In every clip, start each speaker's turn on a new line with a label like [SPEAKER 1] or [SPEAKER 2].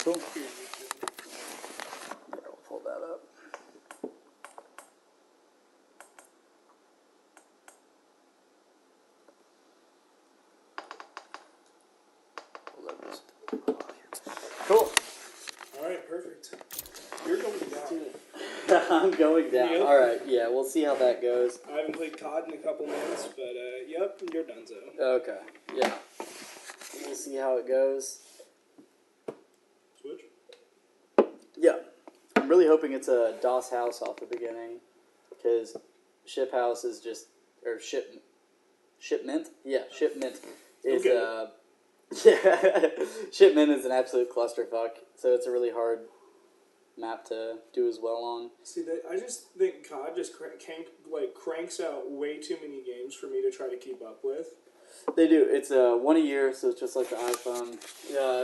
[SPEAKER 1] Cool. Yeah, we'll pull that up. Cool.
[SPEAKER 2] Alright, perfect. You're going down.
[SPEAKER 1] I'm going down. Yep. Alright, yeah, we'll see how that goes.
[SPEAKER 2] I haven't played COD in a couple months, but yep, you're done, so.
[SPEAKER 1] Okay, yeah. We'll see how it goes.
[SPEAKER 2] Switch?
[SPEAKER 1] Yeah. I'm really hoping it's a DOS house off the beginning, because Ship House is just, or Shipment? Yeah, Shipment is,
[SPEAKER 2] okay.
[SPEAKER 1] Yeah, Shipment is an absolute clusterfuck, so it's a really hard map to do as well on.
[SPEAKER 2] See, I just think COD just cranks out way too many games for me to try to keep up with.
[SPEAKER 1] They do. It's one a year, so it's just like the iPhone.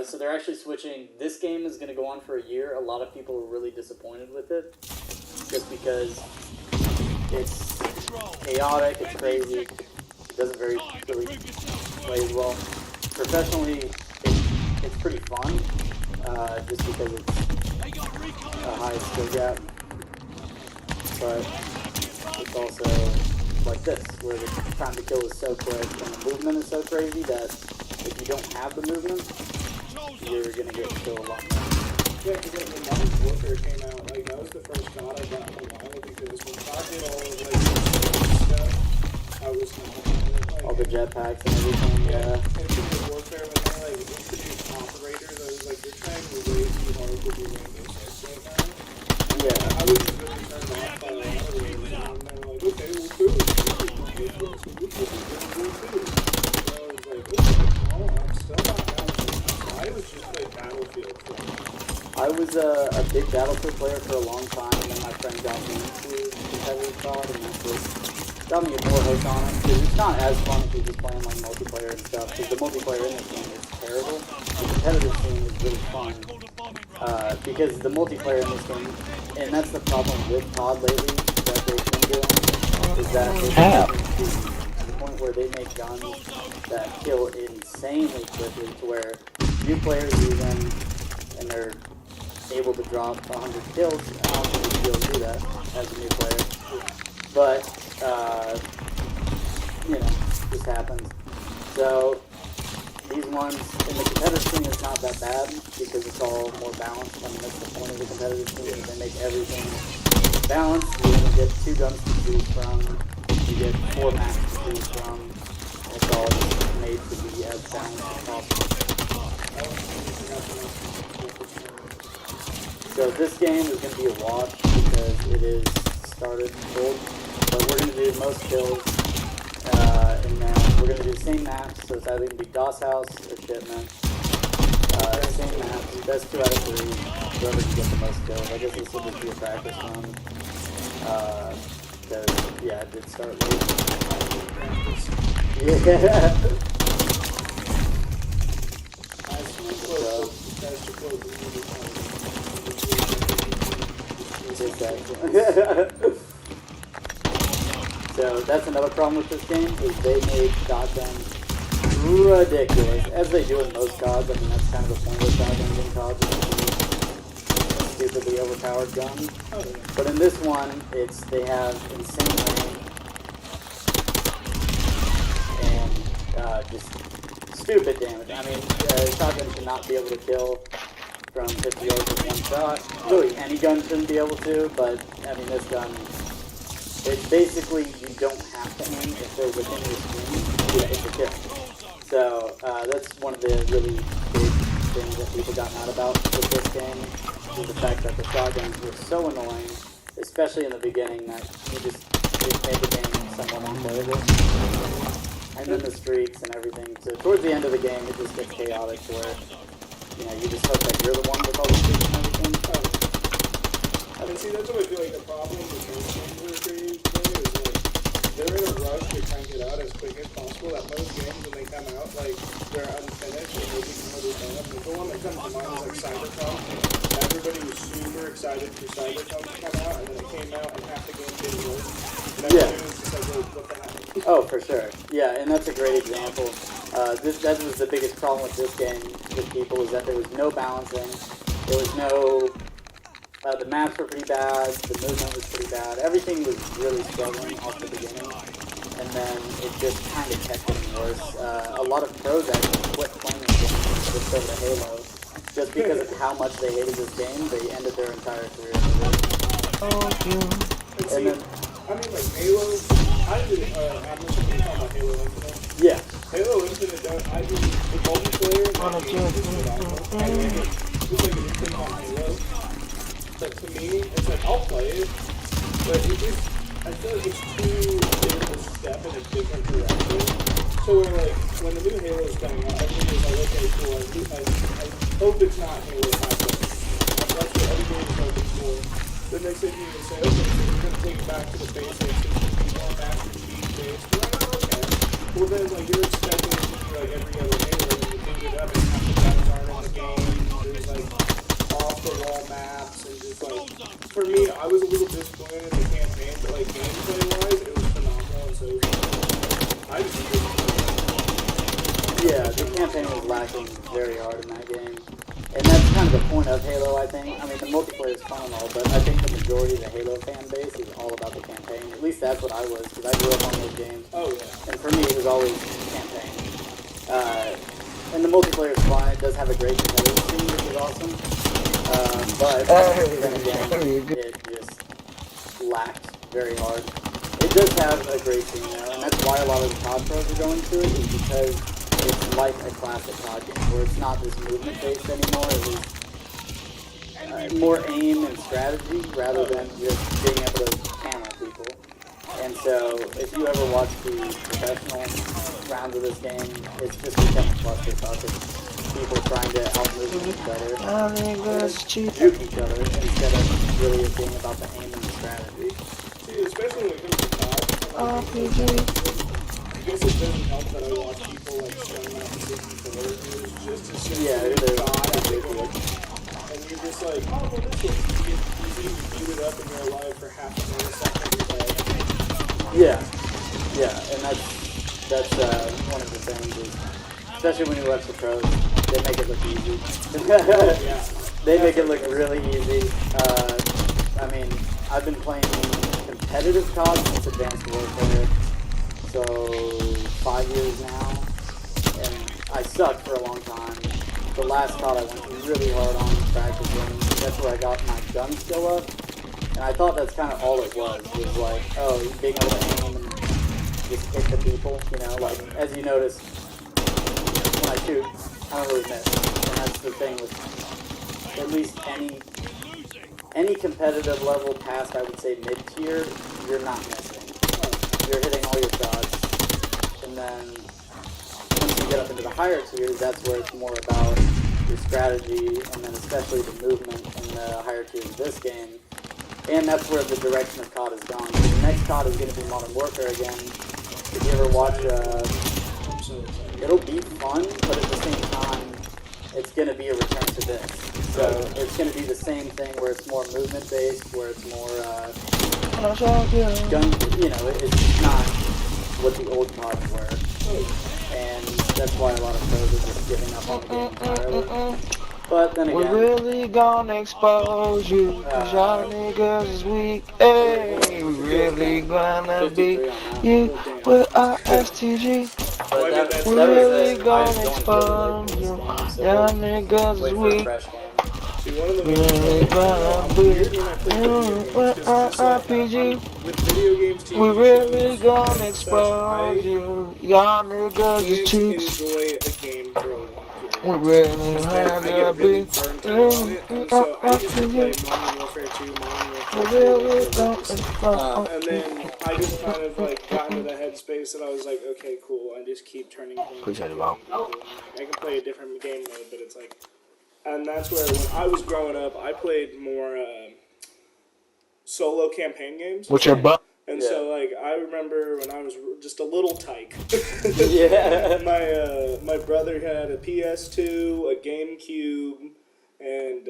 [SPEAKER 1] So they're actually switching. This game is going to go on for a year. A lot of people are really disappointed with it, just because it's chaotic, it's crazy, it doesn't really play as well. Professionally, it's pretty fun, just because it's a high skill gap, but it's also like this, where the time to kill is so quick and the movement is so crazy that if you don't have the movement, you're gonna get killed a lot more.
[SPEAKER 2] Yeah, because when Modern Warfare came out, like, that was the first COD I got in a while, because when COD did all of, like, the stuff, I was not like,
[SPEAKER 1] all the jetpacks and everything, yeah.
[SPEAKER 2] Infinite Warfare, when they, like, introduced operators, I was like, they're trying way too hard to do Rainbow Six right now.
[SPEAKER 1] Yeah.
[SPEAKER 2] I was just really turned off by a lot of ways, and then they're like, okay, we'll do it. So I was like, okay, well, I'm still not balancing. I was just like Battlefield for a while.
[SPEAKER 1] I was a big Battlefield player for a long time, and then my friend got me into competitive COD, and that's what got me more hooked on it, because it's not as fun if you're just playing like multiplayer and stuff, because the multiplayer in this game is terrible. The competitive scene is really fun, because the multiplayer in this game, and that's the problem with COD lately, that they've been doing, is that they're to the point where they make guns that kill insanely quickly, to where new players use them, and they're able to drop 100 kills. I don't think you'll be able to do that as a new player. But, you know, this happens. So, these ones, in the competitive scene, it's not that bad, because it's all more balanced. I mean, that's the point of the competitive scene, is they make everything balanced. You only get 2 guns to choose from, you get 4 maps to choose from. It's all just made to be as balanced as possible. So this game is going to be a wash because it is started cold, but we're going to do most kills, and then we're going to do the same maps, so it's either going to be DOS House or Shipment. Same maps, best 2 out of 3, whoever can get the most kills. I guess this will just be a practice run, because, yeah, it did start late. Yeah. So that's another problem with this game, is they made shotguns ridiculous, as they do in most CODs. I mean, that's kind of the point of shotguns in CODs, is a stupidly overpowered gun. But in this one, they have insane range and just stupid damage. I mean, a shotgun should not be able to kill from 50 yards with one shot. Really, any gun shouldn't be able to, but, I mean, this gun, it's basically, you don't have to aim if they're within your screen to hit the kill. So, that's one of the really big things that people got mad about with this game, is the fact that the shotguns were so annoying, especially in the beginning, that it made the game somewhat unplayable. And then the streaks and everything. So towards the end of the game, it just gets chaotic to where, you know, you just hope that you're the one with all the streaks and everything.
[SPEAKER 2] And see, that's what I feel like the problem with most games that are created today is, like, they're in a rush to crank it out as quick as possible. That most games, when they come out, like, they're unfinished and they can really done up. The one that comes to mind is, like, Cyberpunk. Everybody was super excited for Cyberpunk to come out, and then it came out and half the game didn't work. And everybody was just like, well, what the heck?
[SPEAKER 1] Oh, for sure. Yeah, and that's a great example. That was the biggest problem with this game with people, is that there was no balancing. There was no... the maps were pretty bad, the movement was pretty bad, everything was really struggling off the beginning, and then it just kind of kept getting worse. A lot of pros actually quit playing the game and switched over to Halo, just because of how much they hated this game. They ended their entire career with it. And then,
[SPEAKER 2] I mean, like, Halo, I did, I'm not sure if you're talking about Halo Infinite.
[SPEAKER 1] yeah.
[SPEAKER 2] Halo Infinite, I do, the multiplayer, and the game is phenomenal. I mean, it's like a thing on Halo. But to me, it's like, I'll play it, but it just, I feel like it's too big of a step in a different direction. So we're like, when the new Halo is coming out, everybody's like, okay, cool, I hope it's not Halo 5. That's what everybody's hoping for. The next thing you can say, okay, so we're going to take it back to the basics, it's going to be more Master Chief based. We're like, oh, okay. Well then, like, you're expecting it to be like every other Halo, and you think it up, and half the guys aren't in the game, there's like, off-the-wall maps, and just like, for me, I was a little disappointed in the campaign, but like, gameplay-wise, it was phenomenal, and so I just
[SPEAKER 1] Yeah, the campaign was lacking very hard in that game. And that's kind of the point of Halo, I think. I mean, the multiplayer is fun and all, but I think the majority of the Halo fan base is all about the campaign. At least that's what I was, because I grew up on those games.
[SPEAKER 2] Oh, yeah.
[SPEAKER 1] And for me, it was always campaign. And the multiplayer is fun. It does have a great competitive scene, which is awesome. But then again, it just lacked very hard. It does have a great scene, though, and that's why a lot of the COD pros are going to it, is because it's like a classic COD game, where it's not this movement-based anymore. It was more aim and strategy, rather than just being able to hammer people. And so, if you ever watch the professional rounds of this game, it's just become a clusterfuck. It's people trying to outmove each other, and juke each other, instead of really it being about the aim and the strategy.
[SPEAKER 2] See, especially when it comes to COD, I guess it doesn't help that I watch people like showing out the 64 reviews just to say God at the end. And you're just like, oh, well, this looks easy. You boot it up and you're alive for half a millisecond.
[SPEAKER 1] Yeah, and that's one of the things, is, especially when you watch the pros, they make it look easy. They make it look really easy. I mean, I've been playing competitive COD since Advanced Warfare, so 5 years now, and I sucked for a long time. The last COD I went really hard on practicing. That's where I got my gun skill up, and I thought that's kind of all it was like, oh, being able to aim and just hit the people, you know, like, as you notice, when I shoot, I don't really miss, and that's the thing with at least any competitive level past, I would say, mid-tier, you're not missing. You're hitting all your shots, and then once you get up into the higher tiers, that's where it's more about your strategy, and then especially the movement in the higher tiers of this game. And that's where the direction of COD has gone. So the next COD is going to be Modern Warfare again. If you ever watch, it'll be fun, but at the same time, it's going to be a return to this. So it's going to be the same thing where it's more movement-based, where it's more gun, you know, it's not what the old CODs were. And that's why a lot of pros are just giving up on the game entirely. But then again,
[SPEAKER 3] we're really gonna expose you, cause y'all niggas is weak. Hey, we really gonna beat you with our STG. We're really gonna expose you, y'all niggas is weak. We really gonna beat you with our RPG. We really gonna expose you, y'all niggas is cheats. We really gonna beat you with our RPG.
[SPEAKER 2] And then I just kind of like got into the headspace and I was like, okay, cool. I just keep turning things. I can play a different game mode, but it's like, and that's where when I was growing up, I played more solo campaign games.
[SPEAKER 3] What's your butt?
[SPEAKER 2] And so, like, I remember when I was just a little tyke. My brother had a PS2, a GameCube, and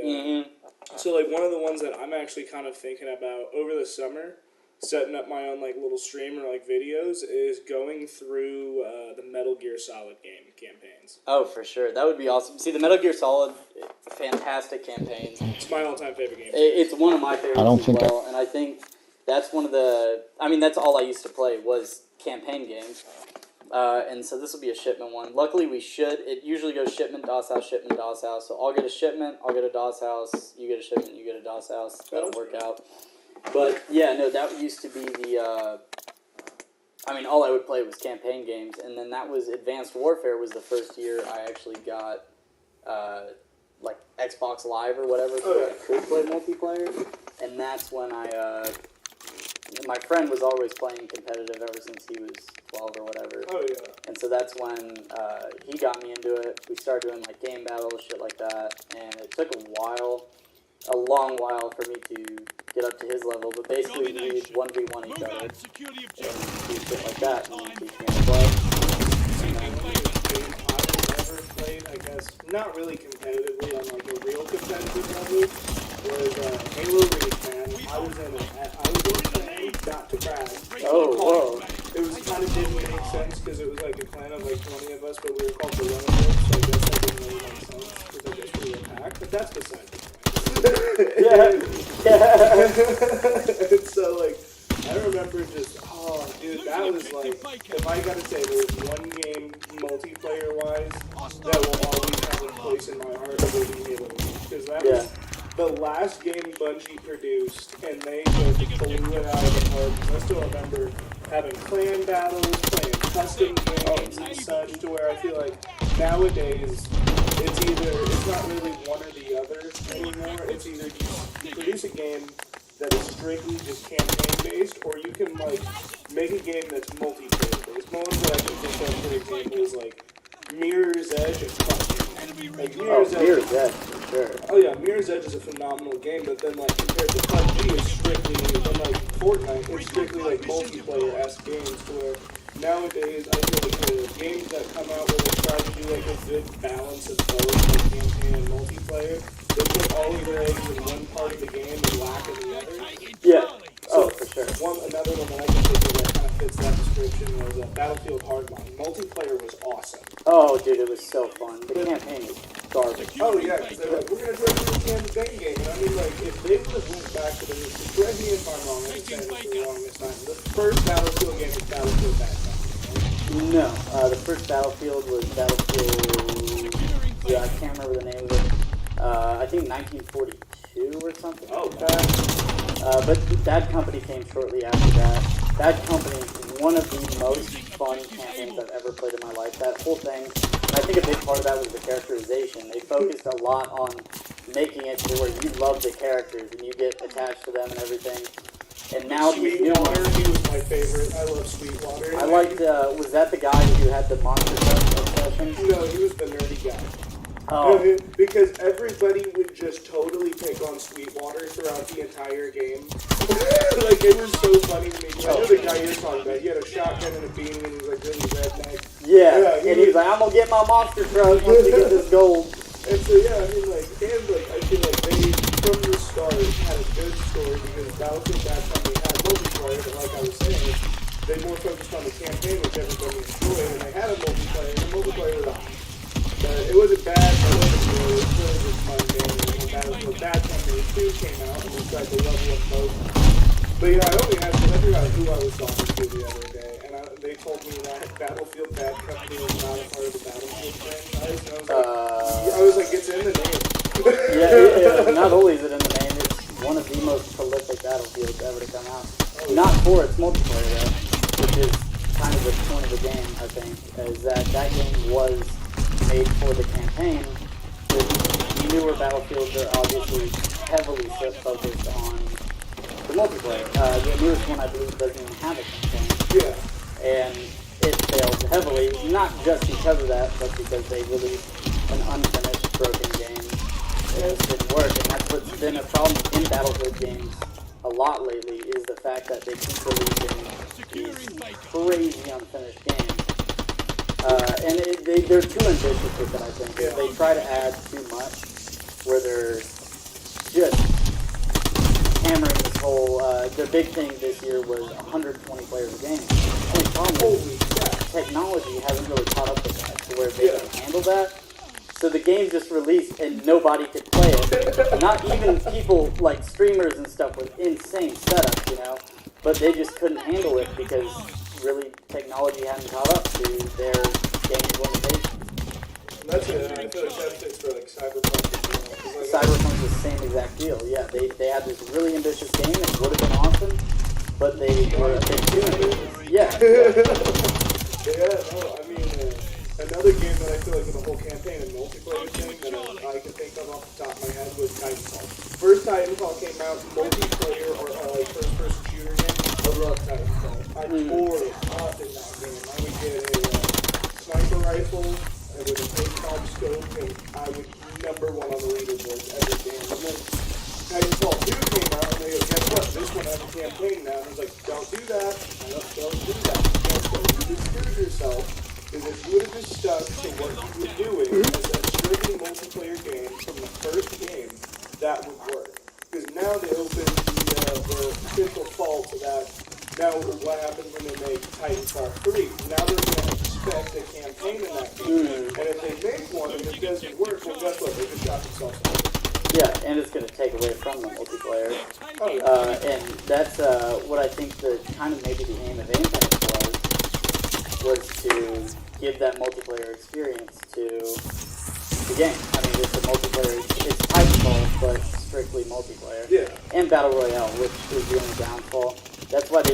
[SPEAKER 2] so, like, one of the ones that I'm actually kind of thinking about over the summer, setting up my own, like, little stream or, like, videos, is going through the Metal Gear Solid game campaigns.
[SPEAKER 1] oh, for sure. That would be awesome. See, the Metal Gear Solid fantastic campaigns.
[SPEAKER 2] It's my all-time favorite game.
[SPEAKER 1] It's one of my favorites
[SPEAKER 3] I don't
[SPEAKER 1] as
[SPEAKER 3] think
[SPEAKER 1] well, and I think that's one of the... I mean, that's all I used to play was campaign games. And so this will be a shipment one. Luckily, we should. It usually goes shipment, DOS house, shipment, DOS house. So I'll get a shipment, I'll get a DOS house, you get a shipment, you get a DOS house. That'll work out. But, yeah, no, that used to be the... I mean, all I would play was campaign games, and then that was Advanced Warfare was the first year I actually got, like, Xbox Live or whatever, so I could play multiplayer, and that's when my friend was always playing competitive ever since he was 12 or whatever.
[SPEAKER 2] Oh, yeah.
[SPEAKER 1] And so that's when he got me into it. We started doing, like, game battles, shit like that, and it took a long while for me to get up to his level, but basically we'd 1v1 each other and do shit like that and teach me how to play.
[SPEAKER 2] I've never played, I guess, not really competitively on like a real competitive level, was Halo Reach, man. I was in a clan, got to crash.
[SPEAKER 1] Oh, whoa.
[SPEAKER 2] It was kind of didn't make sense because it was like a clan of like 20 of us, but we were called the Lone Wolves, so I guess that didn't really make sense because I guess we were attacked, but that's beside the point.
[SPEAKER 1] Yeah.
[SPEAKER 2] And so, like, I remember just, oh, dude, that was like, if I gotta say, there was one game, multiplayer-wise, that will always have a place in my heart, it will be Halo Reach, because that was the last game Bungie produced, and they just blew it out of the park. I still remember having clan battles, playing custom games and such, to where I feel like nowadays, it's not really one or the other anymore. It's either you produce a game that is strictly just campaign-based, or you can, like, make a game that's multiplayer-based. One that I can think of, for example, is, like, Mirror's Edge and PUBG. Like, Mirror's Edge,
[SPEAKER 1] for sure.
[SPEAKER 2] Oh yeah, Mirror's Edge is a phenomenal game, but then, like, compared to PUBG, it's strictly, and, like, Fortnite, it's strictly, like, multiplayer-esque games, where nowadays, I feel like the games that come out where they try to do, like, a good balance of both, like, campaign and multiplayer, they put all of their eggs in one part of the game and lack in the other.
[SPEAKER 1] Yeah.
[SPEAKER 2] So,
[SPEAKER 1] for sure.
[SPEAKER 2] Another one that I can think of that kind of fits that description was Battlefield Hardline. Multiplayer was awesome.
[SPEAKER 1] Oh, dude, it was so fun. The campaign was garbage.
[SPEAKER 2] Oh, yeah, because they're like, we're going to try to do a campaign game. And I mean, like, if they would have went back to the, correct me if I'm wrong, I'm saying this wrong this time, the first Battlefield game was Battlefield Bad Company.
[SPEAKER 1] No, the first Battlefield was Battlefield, I can't remember the name of it. I think 1942 or something like that. But Bad Company came shortly after that. Bad Company is one of the most fun campaigns I've ever played in my life. That whole thing, and I think a big part of that was the characterization. They focused a lot on making it to where you love the characters and you get attached to them and everything. And now
[SPEAKER 2] Sweetwater, he was my favorite. I love Sweetwater.
[SPEAKER 1] I liked, was that the guy who had the monster truck obsession?
[SPEAKER 2] No, he was the nerdy guy.
[SPEAKER 1] Oh.
[SPEAKER 2] Because everybody would just totally pick on Sweetwater throughout the entire game. Like, it was so funny to me. I know the guy you're talking about. He had a shotgun and a beanie and he was like really redneck.
[SPEAKER 1] Yeah, and he was like, I'm gonna get my monster truck once we get this gold.
[SPEAKER 2] And so, yeah, I mean, like, and, like, I feel like they, from the start, had a good story because Battlefield Bad Company had multiplayer, but like I was saying, they more focused on the campaign, which everybody enjoyed, and they had a multiplayer, and the multiplayer was awesome. It wasn't bad, but it wasn't good. It was really just fun game. And when Battlefield Bad Company 2 came out, and we tried to level up both. But yeah, I only asked, I forgot who I was talking to the other day, and they told me that Battlefield Bad Company was not a part of the Battlefield franchise, and I was like, it's in the name.
[SPEAKER 1] Yeah, not only is it in the name, it's one of the most prolific Battlefields ever to come out. Not for its multiplayer, though, which is kind of the point of the game, I think, is that game was made for the campaign. The newer Battlefields are obviously heavily focused on the multiplayer. The newest one, I believe, doesn't even have a campaign.
[SPEAKER 2] Yeah.
[SPEAKER 1] And it failed heavily, not just because of that, but because they released an unfinished, broken game. It didn't work, and that's what's been a problem in Battlefield games a lot lately, is the fact that they keep releasing these crazy unfinished games. And they're too ambitious with it, I think. They try to add too much, where they're just hammering this whole, the big thing this year was 120 players a game. The problem is technology hasn't really caught up with that, to where they can handle that. So the game just released and nobody could play it. Not even people like streamers and stuff with insane setups, you know. But they just couldn't handle it because really technology hadn't caught up to their game's limitations.
[SPEAKER 2] That's it. I feel like that fits for like Cyberpunk as well. Like,
[SPEAKER 1] Cyberpunk's the same exact deal. Yeah, they had this really ambitious game. It would have been awesome, but they were a bit too ambitious. Yeah.
[SPEAKER 2] Yeah, no, I mean, another game that I feel like in the whole campaign and multiplayer thing that I can think of off the top of my head was Titanfall. First Titanfall came out, multiplayer or like first-person shooter game. I love Titanfall. I tore it up in that game. I would get a sniper rifle and with a big palm scope, and I would number one on the leaderboard every game. And then Titanfall 2 came out, and they go, guess what? This one has a campaign now. And I was like, don't do that. Don't do that. You screwed yourself. Is if you would have just stuck to what you were doing as a strictly multiplayer game from the first game, that would work. Because now they open the official fault that now what happens when they make Titanfall 3? Now they're going to expect a campaign in that game. And if they make one and it doesn't work, well guess what? They just shot themselves in the foot.
[SPEAKER 1] Yeah, and it's going to take away from the multiplayer. And that's what I think the kind of maybe the aim of Apex was to give that multiplayer experience to the game. I mean, it's a multiplayer, it's Titanfall, but strictly multiplayer.
[SPEAKER 2] Yeah.
[SPEAKER 1] And Battle Royale, which is the only downfall. That's why they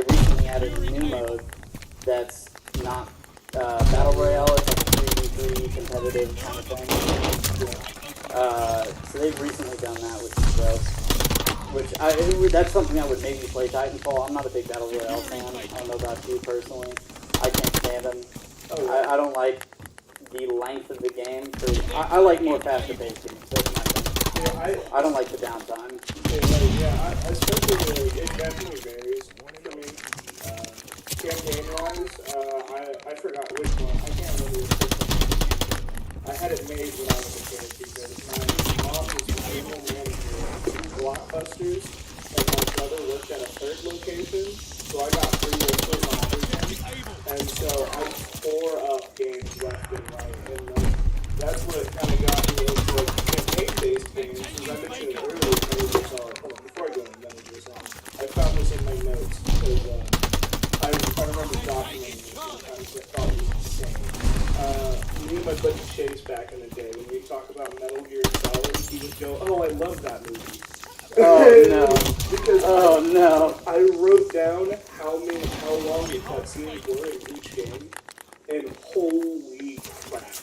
[SPEAKER 1] recently added a new mode that's not Battle Royale, it's like a 3v3 competitive kind of thing. So they've recently done that, which is gross. That's something that would make me play Titanfall. I'm not a big Battle Royale fan. I don't know about you personally. I can't stand them. I don't like the length of the game. I like more faster paced games. That's my thing.
[SPEAKER 2] Yeah,
[SPEAKER 1] I don't like the downtime.
[SPEAKER 2] Especially it definitely varies for me. Campaign-wise, I forgot which one. I can't remember which one. I had it made when I was a kid because my mom was the general manager of Blockbusters, and my brother worked at a third location, so I got free workers on everything. And so I tore up games left and right, and that's what kind of got me into like campaign-based games. As I mentioned earlier, before I go into Metal Gear Solid, I found this in my notes because I remember documenting this and I thought it was insane. Me and my buddy Chase back in the day, when we talk about Metal Gear Solid, he would go, "Oh, I love that movie."
[SPEAKER 1] Oh no!
[SPEAKER 2] Because I wrote down how long the cutscenes were in each game, and holy crap!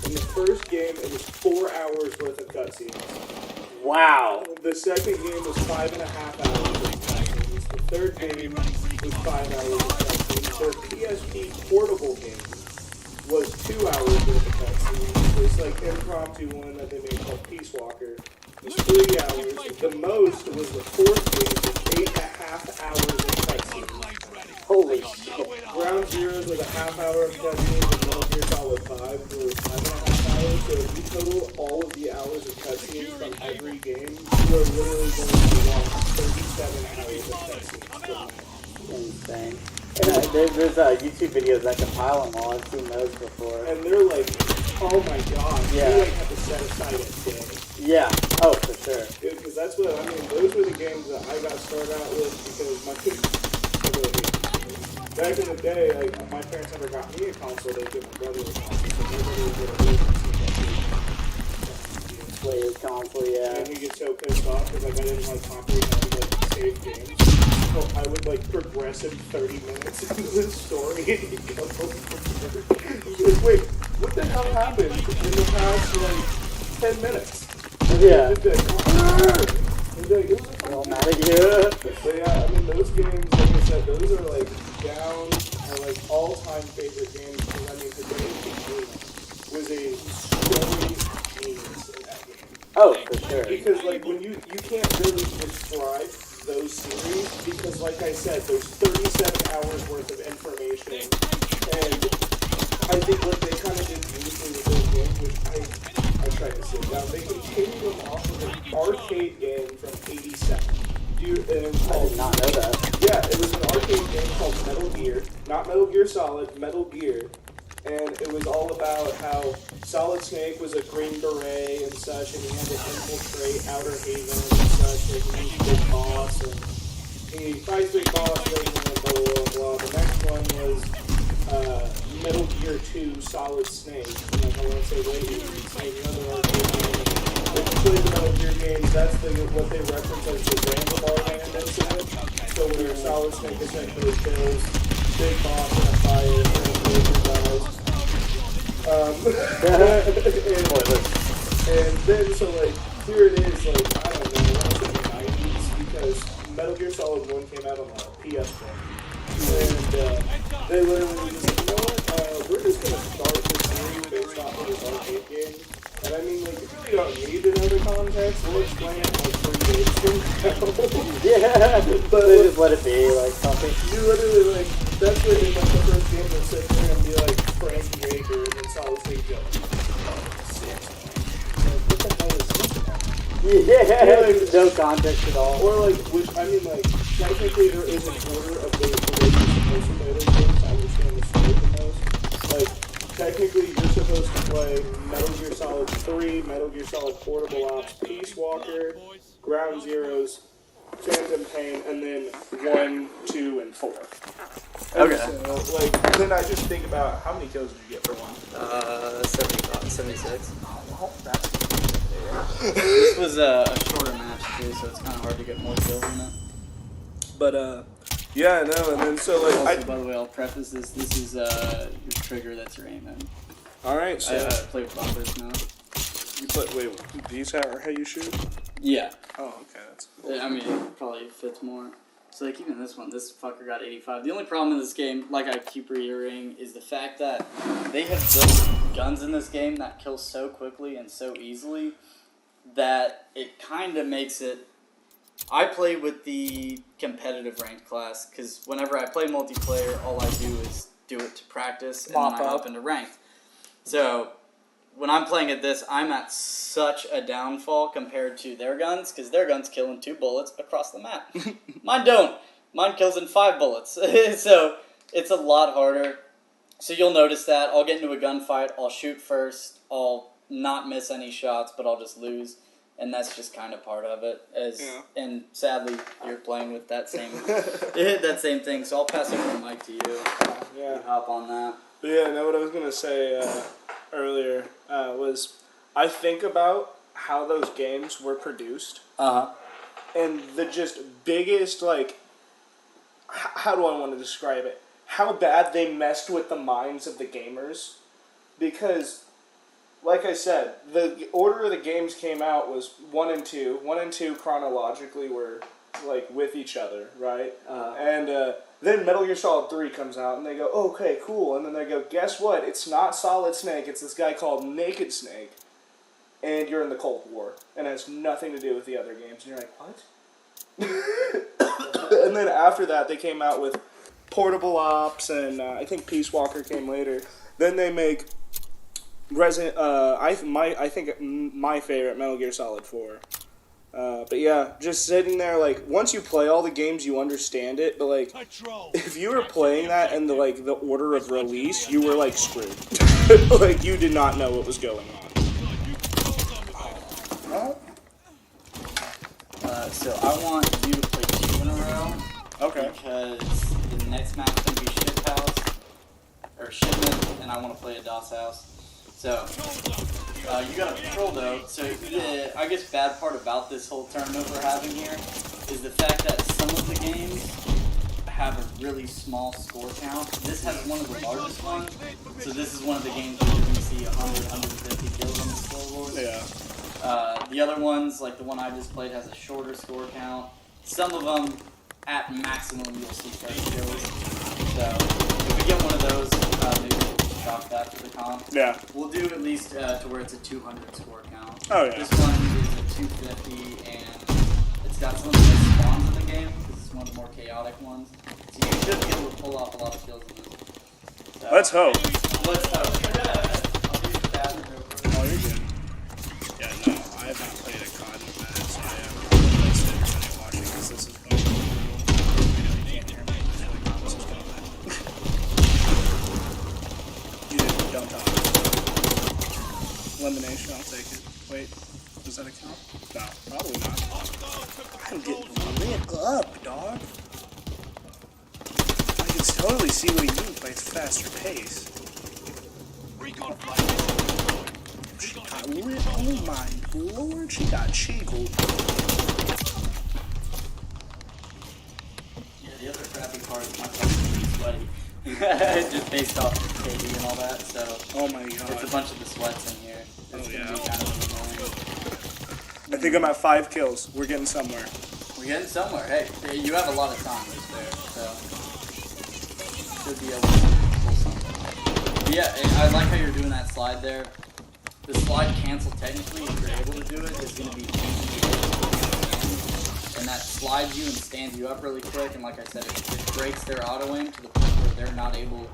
[SPEAKER 2] In the first game, it was 4 hours worth of cutscenes.
[SPEAKER 1] Wow!
[SPEAKER 2] The second game was 5.5 hours worth of cutscenes. The third game was 5 hours of cutscenes. Their PSP portable game was 2 hours worth of cutscenes. There's like impromptu one that they made called Peace Walker. It was 3 hours. The most was the fourth game with 8.5 hours of cutscenes.
[SPEAKER 1] Holy shit!
[SPEAKER 2] Ground Zeroes was a half hour of cutscenes, and Metal Gear Solid 5 was 5.5 hours. So if you total all of the hours of cutscenes from every game, you are literally going to watch 37 hours of cutscenes.
[SPEAKER 1] Insane. And there's YouTube videos that compile them all. I've seen those before.
[SPEAKER 2] And they're like, oh my god,
[SPEAKER 1] Yeah.
[SPEAKER 2] you like have to set aside a day.
[SPEAKER 1] Yeah. Oh, for sure.
[SPEAKER 2] Because that's what, I mean, those were the games that I got started out with because my kids, back in the day, like, my parents never got me a console, they gave my brother a console, so my brother would get a real console.
[SPEAKER 1] Play his console, yeah.
[SPEAKER 2] And he get so pissed off because like, I didn't like comprehend like save games. So I would like progress in 30 minutes into the story and he'd go over. He'd be like, wait, what the hell happened in the past like 10 minutes?
[SPEAKER 1] Yeah.
[SPEAKER 2] He'd be like, it was a
[SPEAKER 1] Well,
[SPEAKER 2] fun
[SPEAKER 1] not here.
[SPEAKER 2] But yeah, I mean, those games, like I said, those are like down are like all-time favorite games. Because I mean, today was a story genius in that game.
[SPEAKER 1] Oh, for sure.
[SPEAKER 2] Because like when you can't really describe those series because like I said, there's 37 hours worth of information, and I think what they kind of did beautifully with those games, which I tried to sit down, they continued them off of an arcade game from '87. And it was
[SPEAKER 1] I
[SPEAKER 2] called,
[SPEAKER 1] did not know that.
[SPEAKER 2] yeah, it was an arcade game called Metal Gear, not Metal Gear Solid, Metal Gear. and it was all about how Solid Snake was a Green Beret and such, and he had to infiltrate Outer Haven and such, and he's Big Boss, and he fights Big Boss, and blah, blah, blah, blah. The next one was Metal Gear 2 Solid Snake, and like I want to say, wait, it's like another arcade game. If you play the Metal Gear games, that's what they reference as the Vanguard band incident. So where Solid Snake essentially kills Big Boss in a fire and laser dies. And then, so like, here it is, like, I don't know, around the 90s, because Metal Gear Solid 1 came out on the PS1. And they literally were just like, you know what, we're just going to start this game based off of this arcade game. And I mean, like, if you don't need to know the context, we'll explain it like 3 days from now.
[SPEAKER 1] Yeah, but they just let it be, like, something.
[SPEAKER 2] You literally, like, that's what in like the first game will sit there and be like Frank Jaeger and then Solid Snake go, like, what the hell is this about?
[SPEAKER 1] Yeah, like, no context at all.
[SPEAKER 2] Or like, which, I mean, like, technically there is an order of the way you're supposed to play those games. I understand the story the most. Like, technically you're supposed to play Metal Gear Solid 3, Metal Gear Solid Portable Ops, Peace Walker, Ground Zeroes, Phantom Pain, and then 1, 2, and 4.
[SPEAKER 3] Okay.
[SPEAKER 2] So, like, then I just think about how many kills did you get for one?
[SPEAKER 4] 76.
[SPEAKER 2] Oh, that's
[SPEAKER 4] This was a shorter match too, so it's kind of hard to get more kills in it.
[SPEAKER 2] But yeah, no, and then so like,
[SPEAKER 4] Also, by the way, I'll preface this. This is your trigger. That's your aim. And
[SPEAKER 2] all right, so
[SPEAKER 4] I play with bumpers now.
[SPEAKER 2] you put wait, these are how you shoot?
[SPEAKER 4] Yeah.
[SPEAKER 2] Oh, okay, that's.
[SPEAKER 4] I mean, it probably fits more. So like even this one, this fucker got 85. The only problem with this game, like I keep reiterating, is the fact that they have built guns in this game that kill so quickly and so easily that it kind of makes it. I play with the competitive ranked class because whenever I play multiplayer, all I do is do it to practice and then I hop into ranked. So when I'm playing at this, I'm at such a downfall compared to their guns, because their guns kill in 2 bullets across the map. Mine don't. Mine kills in 5 bullets. So it's a lot harder. So you'll notice that. I'll get into a gunfight, I'll shoot first, I'll not miss any shots, but I'll just lose. And that's just kind of part of it. And sadly, you're playing with that same that same thing. So I'll pass over the mic to you.
[SPEAKER 2] Yeah.
[SPEAKER 4] You hop on that.
[SPEAKER 2] But yeah, no, what I was gonna say earlier was I think about how those games were produced, and the just biggest like, how do I want to describe it? How bad they messed with the minds of the gamers, because, like I said, the order of the games came out was 1 and 2. 1 and 2 chronologically were like with each other, right? And then Metal Gear Solid 3 comes out, and they go, okay, cool. And then they go, guess what? It's not Solid Snake. It's this guy called Naked Snake. And you're in the Cold War. And it has nothing to do with the other games. And you're like, what? And then after that, they came out with Portable Ops, and I think Peace Walker came later. Then they make I think my favorite, Metal Gear Solid 4. But yeah, just sitting there, like, once you play all the games, you understand it, but, like, if you were playing that in the, like, the order of release, you were, like, screwed. Like, you did not know what was going on.
[SPEAKER 4] So I want you to play 2 in a row.
[SPEAKER 2] Okay.
[SPEAKER 4] Because the next match is going to be Ship House, or Shipment, and I want to play a DOS House. So, you got a patrol though, so I guess bad part about this whole tournament we're having here is the fact that some of the games have a really small score count. This has one of the largest ones, so this is one of the games where you're going to see 100, 150 kills on the scoreboard.
[SPEAKER 2] Yeah.
[SPEAKER 4] The other ones, like the one I just played, has a shorter score count. Some of them, at maximum, you'll see 30 kills. So, if we get one of those, maybe we'll chalk that to the comp.
[SPEAKER 2] Yeah.
[SPEAKER 4] We'll do at least to where it's a 200 score count.
[SPEAKER 2] Oh, yeah.
[SPEAKER 4] This one is a 250, and it's got some of the best spawns in the game, because it's one of the more chaotic ones. So you should be able to pull off a lot of kills in this. So,
[SPEAKER 2] Let's hope.
[SPEAKER 4] Let's hope. I'll do the cabinet real quick.
[SPEAKER 2] Oh, you're good. Yeah, no, I have not played a COD in a minute, so I am really sitting and watching because this is going to be brutal. You can't hear me. I know the comments is going bad. You did that a count? No, probably not. I'm getting lit up, dog. I can totally see what he means by its faster pace. She got lit. Oh my lord, she got chiggled.
[SPEAKER 4] Yeah, the other crappy part is my fucking sweaty. Just based off KD and all that, so.
[SPEAKER 2] Oh my god.
[SPEAKER 4] It's a bunch of the sweats in here. It's gonna be kind of annoying.
[SPEAKER 2] I think I'm at 5 kills. We're getting somewhere.
[SPEAKER 4] We're getting somewhere. Hey, you have a lot of time right there, so. Should be able to pull something. But yeah, I like how you're doing that slide there. The slide cancel, technically, if you're able to do it, is going to be and that slides you and stands you up really quick, and like I said, it breaks their auto aim to the point where they're not able.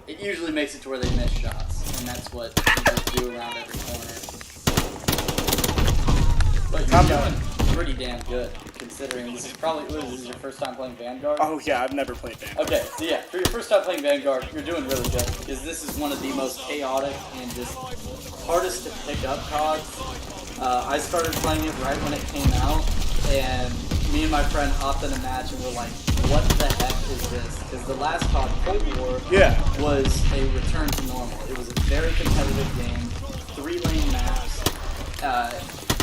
[SPEAKER 4] It usually makes it to where they miss shots, and that's what people do around every corner. But you're doing pretty damn good, considering this is probably this is your first time playing Vanguard.
[SPEAKER 2] Oh yeah, I've never played Vanguard.
[SPEAKER 4] Okay, so yeah, for your first time playing Vanguard, you're doing really good, because this is one of the most chaotic and just hardest to pick up CODs. I started playing it right when it came out, and me and my friend hopped in a match and we're like, what the heck is this? Because the last COD, Cold War, was a return to normal. It was a very competitive game, 3-lane maps.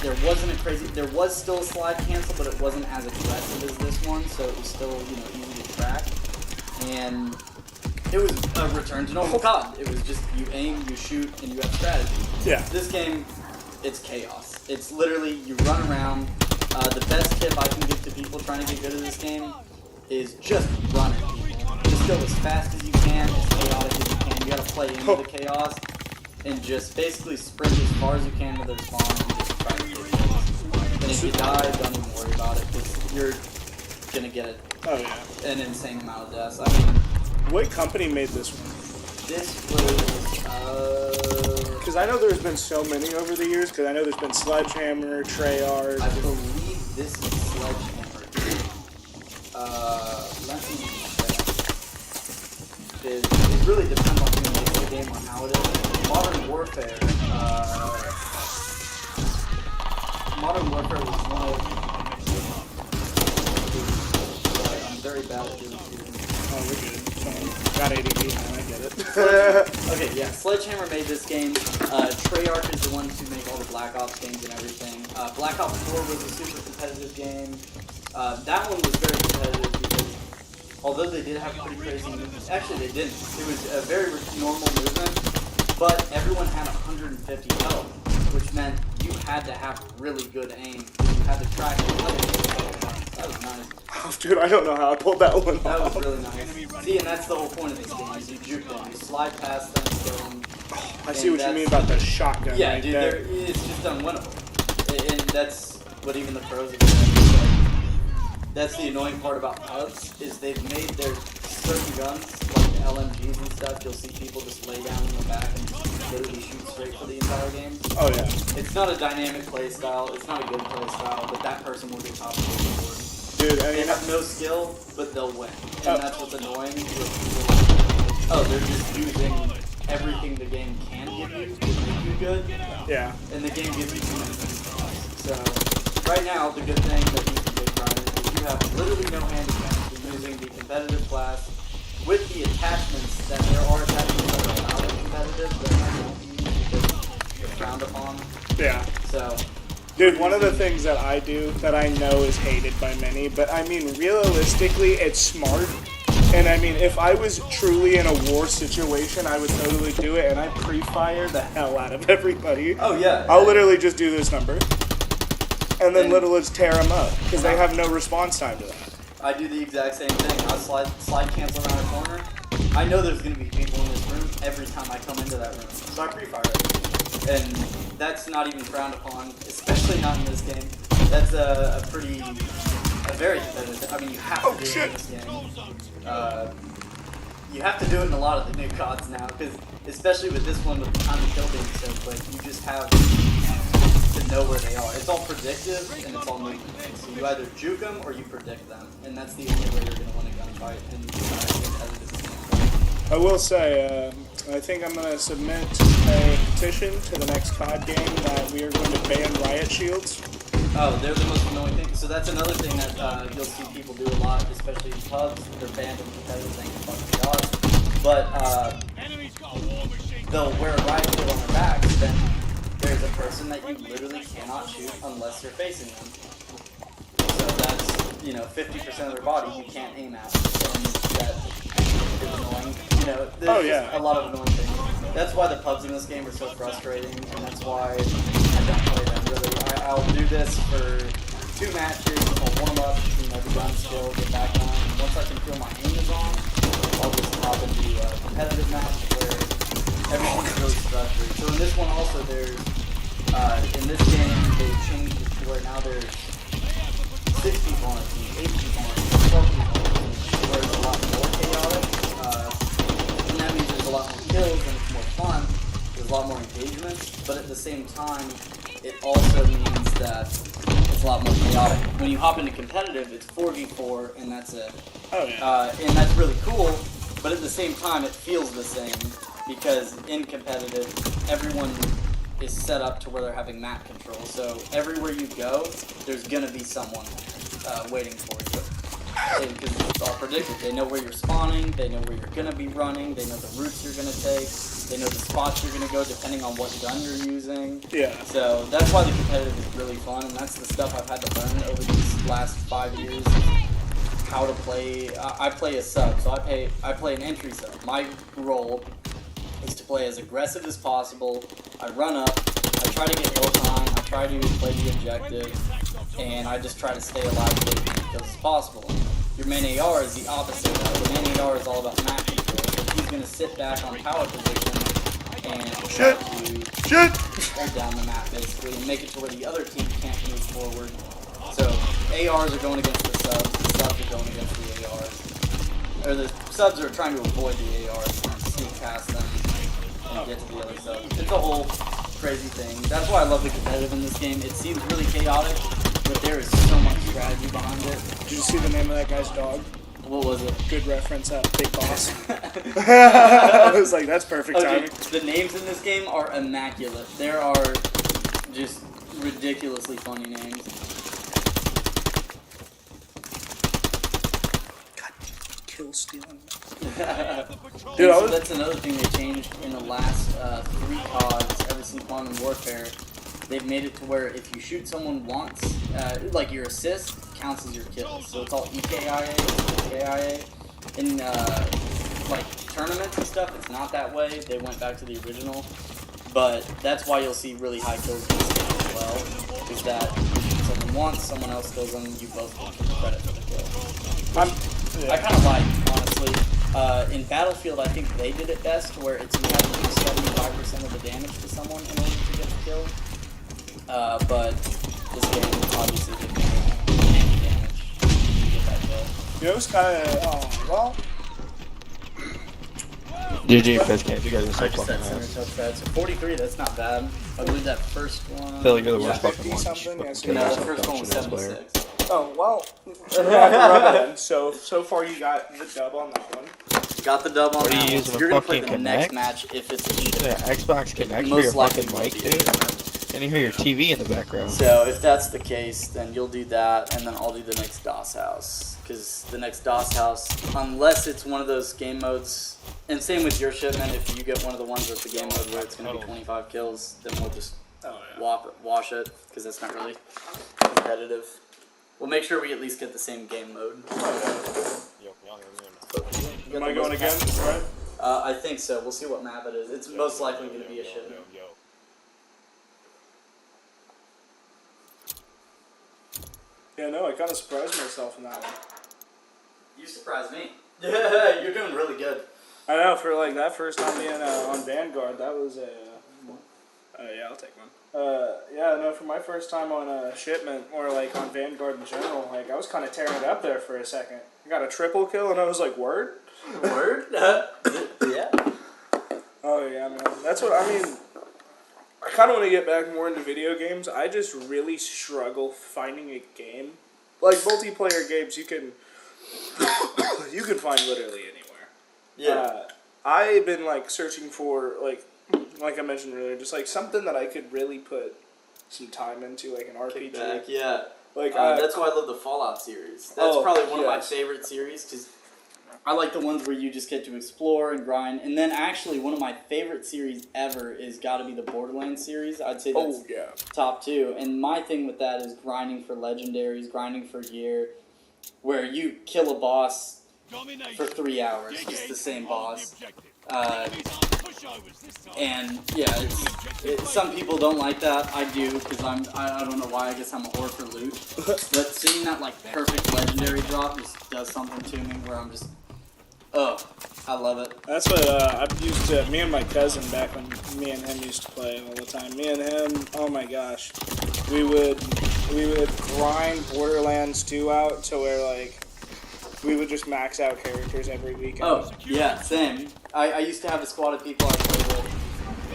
[SPEAKER 4] There was still a slide cancel, but it wasn't as aggressive as this one, so it was still, easy to track. And it was a return to normal COD. It was just, you aim, you shoot, and you have strategy.
[SPEAKER 2] Yeah.
[SPEAKER 4] This game, it's chaos. It's literally, you run around. The best tip I can give to people trying to get good at this game is just run at people. Just go as fast as you can, as chaotic as you can. You gotta play into the chaos, and just basically sprint as far as you can to their spawn and just try to get it. And if you die, don't even worry about it, because you're gonna get an insane amount of deaths. I mean,
[SPEAKER 2] what company made this one?
[SPEAKER 4] This was,
[SPEAKER 2] because I know there's been so many over the years, because I know there's been Sledgehammer, Treyarch.
[SPEAKER 4] I believe this is Sledgehammer. Let me check. It really depends on who makes the game, on how it is. Modern Warfare was one of... Sorry, I'm very bad at doing shooting.
[SPEAKER 2] Oh, we're good. Got ADD, man, I get it.
[SPEAKER 4] Okay, yeah, Sledgehammer made this game. Treyarch is the ones who make all the Black Ops games and everything. Black Ops 4 was a super competitive game. That one was very competitive because although they did have pretty crazy movements, actually they didn't. It was a very normal movement, but everyone had 150 health, which meant you had to have really good aim. You had to track it. That was nice.
[SPEAKER 2] Oh, dude, I don't know how I pulled that one off.
[SPEAKER 4] That was really nice. See, and that's the whole point of this game, is you juke them. You slide past them, kill them.
[SPEAKER 2] I see what you mean about the shotgun.
[SPEAKER 4] Yeah,
[SPEAKER 2] right
[SPEAKER 4] dude,
[SPEAKER 2] there.
[SPEAKER 4] it's just unwinnable. And that's what even the pros have said. That's the annoying part about CODs, is they've made their certain guns, like the LMGs and stuff, you'll see people just lay down in the back and literally shoot straight for the entire game.
[SPEAKER 2] Oh, yeah.
[SPEAKER 4] It's not a dynamic play style, it's not a good play style, but that person will be top of the board.
[SPEAKER 2] Dude, I
[SPEAKER 4] They
[SPEAKER 2] mean,
[SPEAKER 4] have no skill, but they'll win. And that's what's annoying. They're just using everything the game can give you to make you good.
[SPEAKER 2] yeah.
[SPEAKER 4] And the game gives you too many things. So, right now, the good thing that you can get from it is you have literally no handicap. You're using the competitive class with the attachments that there are attachments that are allowed in competitive that I don't use because they're frowned upon.
[SPEAKER 2] Yeah.
[SPEAKER 4] So,
[SPEAKER 2] Dude, one of the things that I do that I know is hated by many, but I mean, realistically, it's smart. And I mean, if I was truly in a war situation, I would totally do it, and I pre-fire the hell out of everybody.
[SPEAKER 4] oh yeah.
[SPEAKER 2] I'll literally just do this number, and then literally just tear them up, because they have no response time to that.
[SPEAKER 4] I do the exact same thing. I'll slide cancel around a corner. I know there's going to be people in this room every time I come into that room, so I pre-fire it. And that's not even frowned upon, especially not in this game. That's a very competitive. I mean, you have to do it in this game. You have to do it in a lot of the new CODs now, because especially with this one, with the time to kill being so quick, you just have to know where they are. It's all predictive and it's all movement. So you either juke them or you predict them, and that's the only way you're going to win a gunfight in competitive games.
[SPEAKER 2] I will say, I think I'm going to submit a petition to the next COD game that we are going to ban riot shields.
[SPEAKER 4] Oh, they're the most annoying thing. So that's another thing that you'll see people do a lot, especially in pubs. They're banned in competitive, thank you fucking God. But they'll wear a riot shield on their backs, then there's a person that you literally cannot shoot unless you're facing them. So that's, 50% of their body you can't aim at. And that is annoying. There's just a lot of annoying things. That's why the pubs in this game are so frustrating, and that's why I don't play them really. I'll do this for 2 matches, I'll warm up, the gun skill, get back on. And once I can feel my aim is on, I'll just hop into a competitive match where everything's really structured. So in this one also there's, in this game they changed it to where now there's 6 people on a team, 8 people on a team, 12 people on a team, where it's a lot more chaotic. And that means there's a lot more kills and it's more fun. There's a lot more engagement, but at the same time, it also means that it's a lot more chaotic. When you hop into competitive, it's 4v4 and that's it.
[SPEAKER 2] Oh, yeah.
[SPEAKER 4] And that's really cool, but at the same time, it feels the same because in competitive, everyone is set up to where they're having map control. So everywhere you go, there's gonna be someone waiting for you. Because it's all predicted. They know where you're spawning, they know where you're gonna be running, they know the routes you're gonna take, they know the spots you're gonna go depending on what gun you're using.
[SPEAKER 2] Yeah.
[SPEAKER 4] So that's why the competitive is really fun, and that's the stuff I've had to learn over these last 5 years. How to play. I play a sub, so I play an entry sub. My role is to play as aggressive as possible. I run up, I try to get hill time, I try to play the objective, and I just try to stay alive for as many kills as possible. Your main AR is the opposite though. The main AR is all about map control. So he's going to sit back on power position and try to hold down the map basically and make it to where the other team can't move forward. So ARs are going against the subs are going against the ARs. Or the subs are trying to avoid the ARs and sneak past them and get to the other subs. It's a whole crazy thing. That's why I love the competitive in this game. It seems really chaotic, but there is so much strategy behind it.
[SPEAKER 2] Did you see the name of that guy's dog?
[SPEAKER 4] What was it?
[SPEAKER 2] Good reference, Big Boss. I was like, that's perfect timing.
[SPEAKER 4] The names in this game are immaculate. There are just ridiculously funny names.
[SPEAKER 2] God, kill stealing.
[SPEAKER 4] Dude, so that's another thing they changed in the last 3 CODs ever since Modern Warfare. They've made it to where if you shoot someone once, like your assist counts as your kill. So it's all EKIA. In like tournaments and stuff, it's not that way. They went back to the original. But that's why you'll see really high kills in this game as well. Is that you shoot someone once, someone else kills them, you both get credit for the kill. I kind of like, honestly. In Battlefield, I think they did it best, where it's you have to do 75% of the damage to someone in order to get the kill. But this game obviously didn't do any damage to get that kill.
[SPEAKER 2] It was kind of, well.
[SPEAKER 3] GG, Fizz Camp, you guys are so
[SPEAKER 4] I just
[SPEAKER 3] fucking
[SPEAKER 4] said center
[SPEAKER 3] nice.
[SPEAKER 4] touch pad. So 43, that's not bad. I believe that first one.
[SPEAKER 3] Phil, you're the worst
[SPEAKER 2] Yeah,
[SPEAKER 3] fucking one.
[SPEAKER 2] 50-something, yes,
[SPEAKER 3] Fucking
[SPEAKER 4] No,
[SPEAKER 3] kill
[SPEAKER 4] the
[SPEAKER 3] yourself,
[SPEAKER 4] first one was
[SPEAKER 3] don't you, player.
[SPEAKER 4] 76.
[SPEAKER 2] Oh, well. Rubber so far you got the dub on that one.
[SPEAKER 4] Got the dub on
[SPEAKER 3] What are you
[SPEAKER 4] that one.
[SPEAKER 3] using,
[SPEAKER 4] So
[SPEAKER 3] a
[SPEAKER 4] you're going to play
[SPEAKER 3] fucking
[SPEAKER 4] the next
[SPEAKER 3] Connect?
[SPEAKER 4] match if it's a shit.
[SPEAKER 3] Yeah, Xbox Connect for
[SPEAKER 4] Most
[SPEAKER 3] your
[SPEAKER 4] likely
[SPEAKER 3] fucking
[SPEAKER 4] will
[SPEAKER 3] mic,
[SPEAKER 4] be.
[SPEAKER 3] dude. And you hear your TV in the background.
[SPEAKER 4] So if that's the case, then you'll do that, and then I'll do the next DOS house. Because the next DOS house, unless it's one of those game modes, and same with your shipment, if you get one of the ones with the game mode where it's going to be 25 kills, then we'll just wash it, because that's not really competitive. We'll make sure we at least get the same game mode.
[SPEAKER 2] Am I going again, right?
[SPEAKER 4] I think so. We'll see what map it is. It's most likely going to be a shipment.
[SPEAKER 2] Yeah, no, I kind of surprised myself in that one.
[SPEAKER 4] You surprised me. Yeah, you're doing really good.
[SPEAKER 2] I know, for like that first time being on Vanguard, that was a. Yeah, I'll take one. Yeah, no, for my first time on a shipment, or like on Vanguard in general, like I was kind of tearing it up there for a second. I got a triple kill, and I was like, word?
[SPEAKER 4] Word? Yeah.
[SPEAKER 2] Oh, yeah, man. That's what, I mean, I kind of want to get back more into video games. I just really struggle finding a game. Like, multiplayer games, you can find literally anywhere.
[SPEAKER 4] Yeah.
[SPEAKER 2] I've been like searching for like I mentioned earlier, just like something that I could really put some time into, like an RPG.
[SPEAKER 4] Kickback, yeah.
[SPEAKER 2] Like
[SPEAKER 4] that's why I love the Fallout series. That's probably one of my
[SPEAKER 2] yes.
[SPEAKER 4] favorite series because I like the ones where you just get to explore and grind. And then actually one of my favorite series ever is got to be the Borderlands series. I'd say that's top 2. And my thing with that is grinding for legendaries, grinding for gear, where you kill a boss for 3 hours, just the same boss. And yeah, some people don't like that. I do because I don't know why. I guess I'm a whore for loot. But seeing that like perfect legendary drop just does something to me where I'm just, oh, I love it.
[SPEAKER 2] That's what I've used to. Me and my cousin back when me and him used to play all the time. Me and him, oh my gosh, we would grind Borderlands 2 out to where like we would just max out characters every weekend.
[SPEAKER 4] Oh yeah, same. I used to have a squad of people I played with,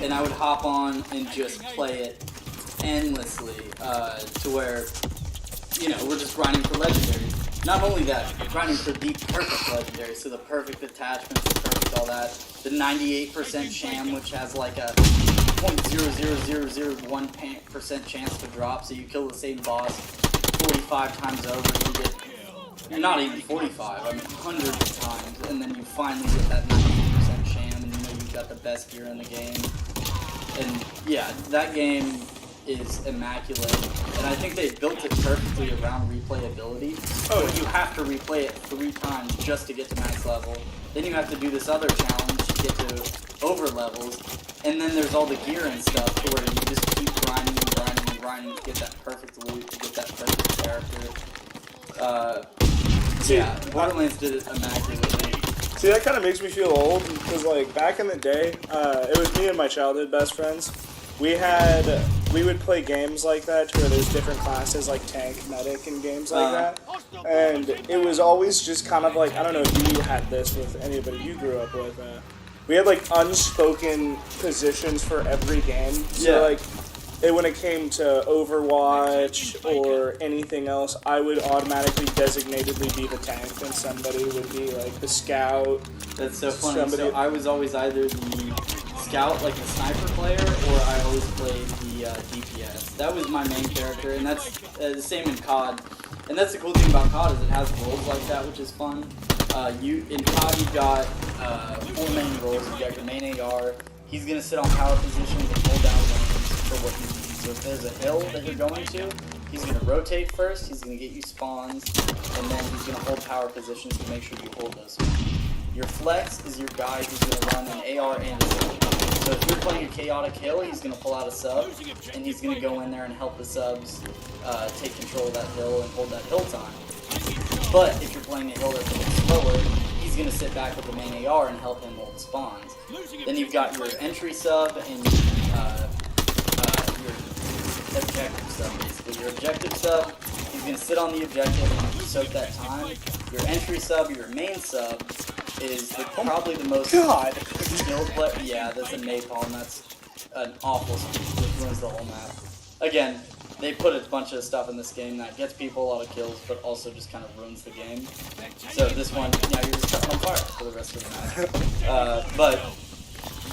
[SPEAKER 4] and I would hop on and just play it endlessly to where, you know, we're just grinding for legendaries. Not only that, grinding for the perfect legendaries, so the perfect attachments, the perfect all that. The 98% sham, which has like a 0.00001% chance to drop, so you kill the same boss 45 times over, you get, not even 45, I mean hundreds of times, and then you finally get that 98% sham, and you know you've got the best gear in the game. And yeah, that game is immaculate, and I think they built it perfectly around replayability. Oh, you have to replay it 3 times just to get to max level. Then you have to do this other challenge to get to over levels, and then there's all the gear and stuff to where you just keep grinding and grinding and grinding to get that perfect loot, to get that perfect character. Yeah, Borderlands did it immaculately.
[SPEAKER 2] See, that kind of makes me feel old, because like back in the day, it was me and my childhood best friends. We would play games like that where there's different classes like tank, medic, and games like that. And it was always just kind of like, I don't know if you had this with anybody you grew up with. We had like unspoken positions for every game. So like, when it came to Overwatch or anything else, I would automatically designatedly be the tank, and somebody would be like the scout.
[SPEAKER 4] That's so funny. So I was always either the scout, like the sniper player, or I always played the DPS. That was my main character, and that's the same in COD. And that's the cool thing about COD is it has roles like that, which is fun. In COD you've got 4 main roles. You've got your main AR. He's gonna sit on power positions and hold down lanes for what he needs. So if there's a hill that you're going to, he's gonna rotate first. He's gonna get you spawns, and then he's gonna hold power positions to make sure you hold those. Your flex is your guy who's going to run an AR and a sub. So if you're playing a chaotic hill, he's going to pull out a sub, and he's going to go in there and help the subs take control of that hill and hold that hill time. But if you're playing a hill that's a bit slower, he's going to sit back with the main AR and help him hold spawns. Then you've got your entry sub and your objective sub, basically. Your objective sub, he's going to sit on the objective and soak that time. Your entry sub, your main sub, is probably the most skilled player. Yeah, that's a napalm. That's an awful speed that ruins the whole map. Again, they put a bunch of stuff in this game that gets people a lot of kills, but also just kind of ruins the game. So this one, yeah, you're just setting on fire for the rest of the match. But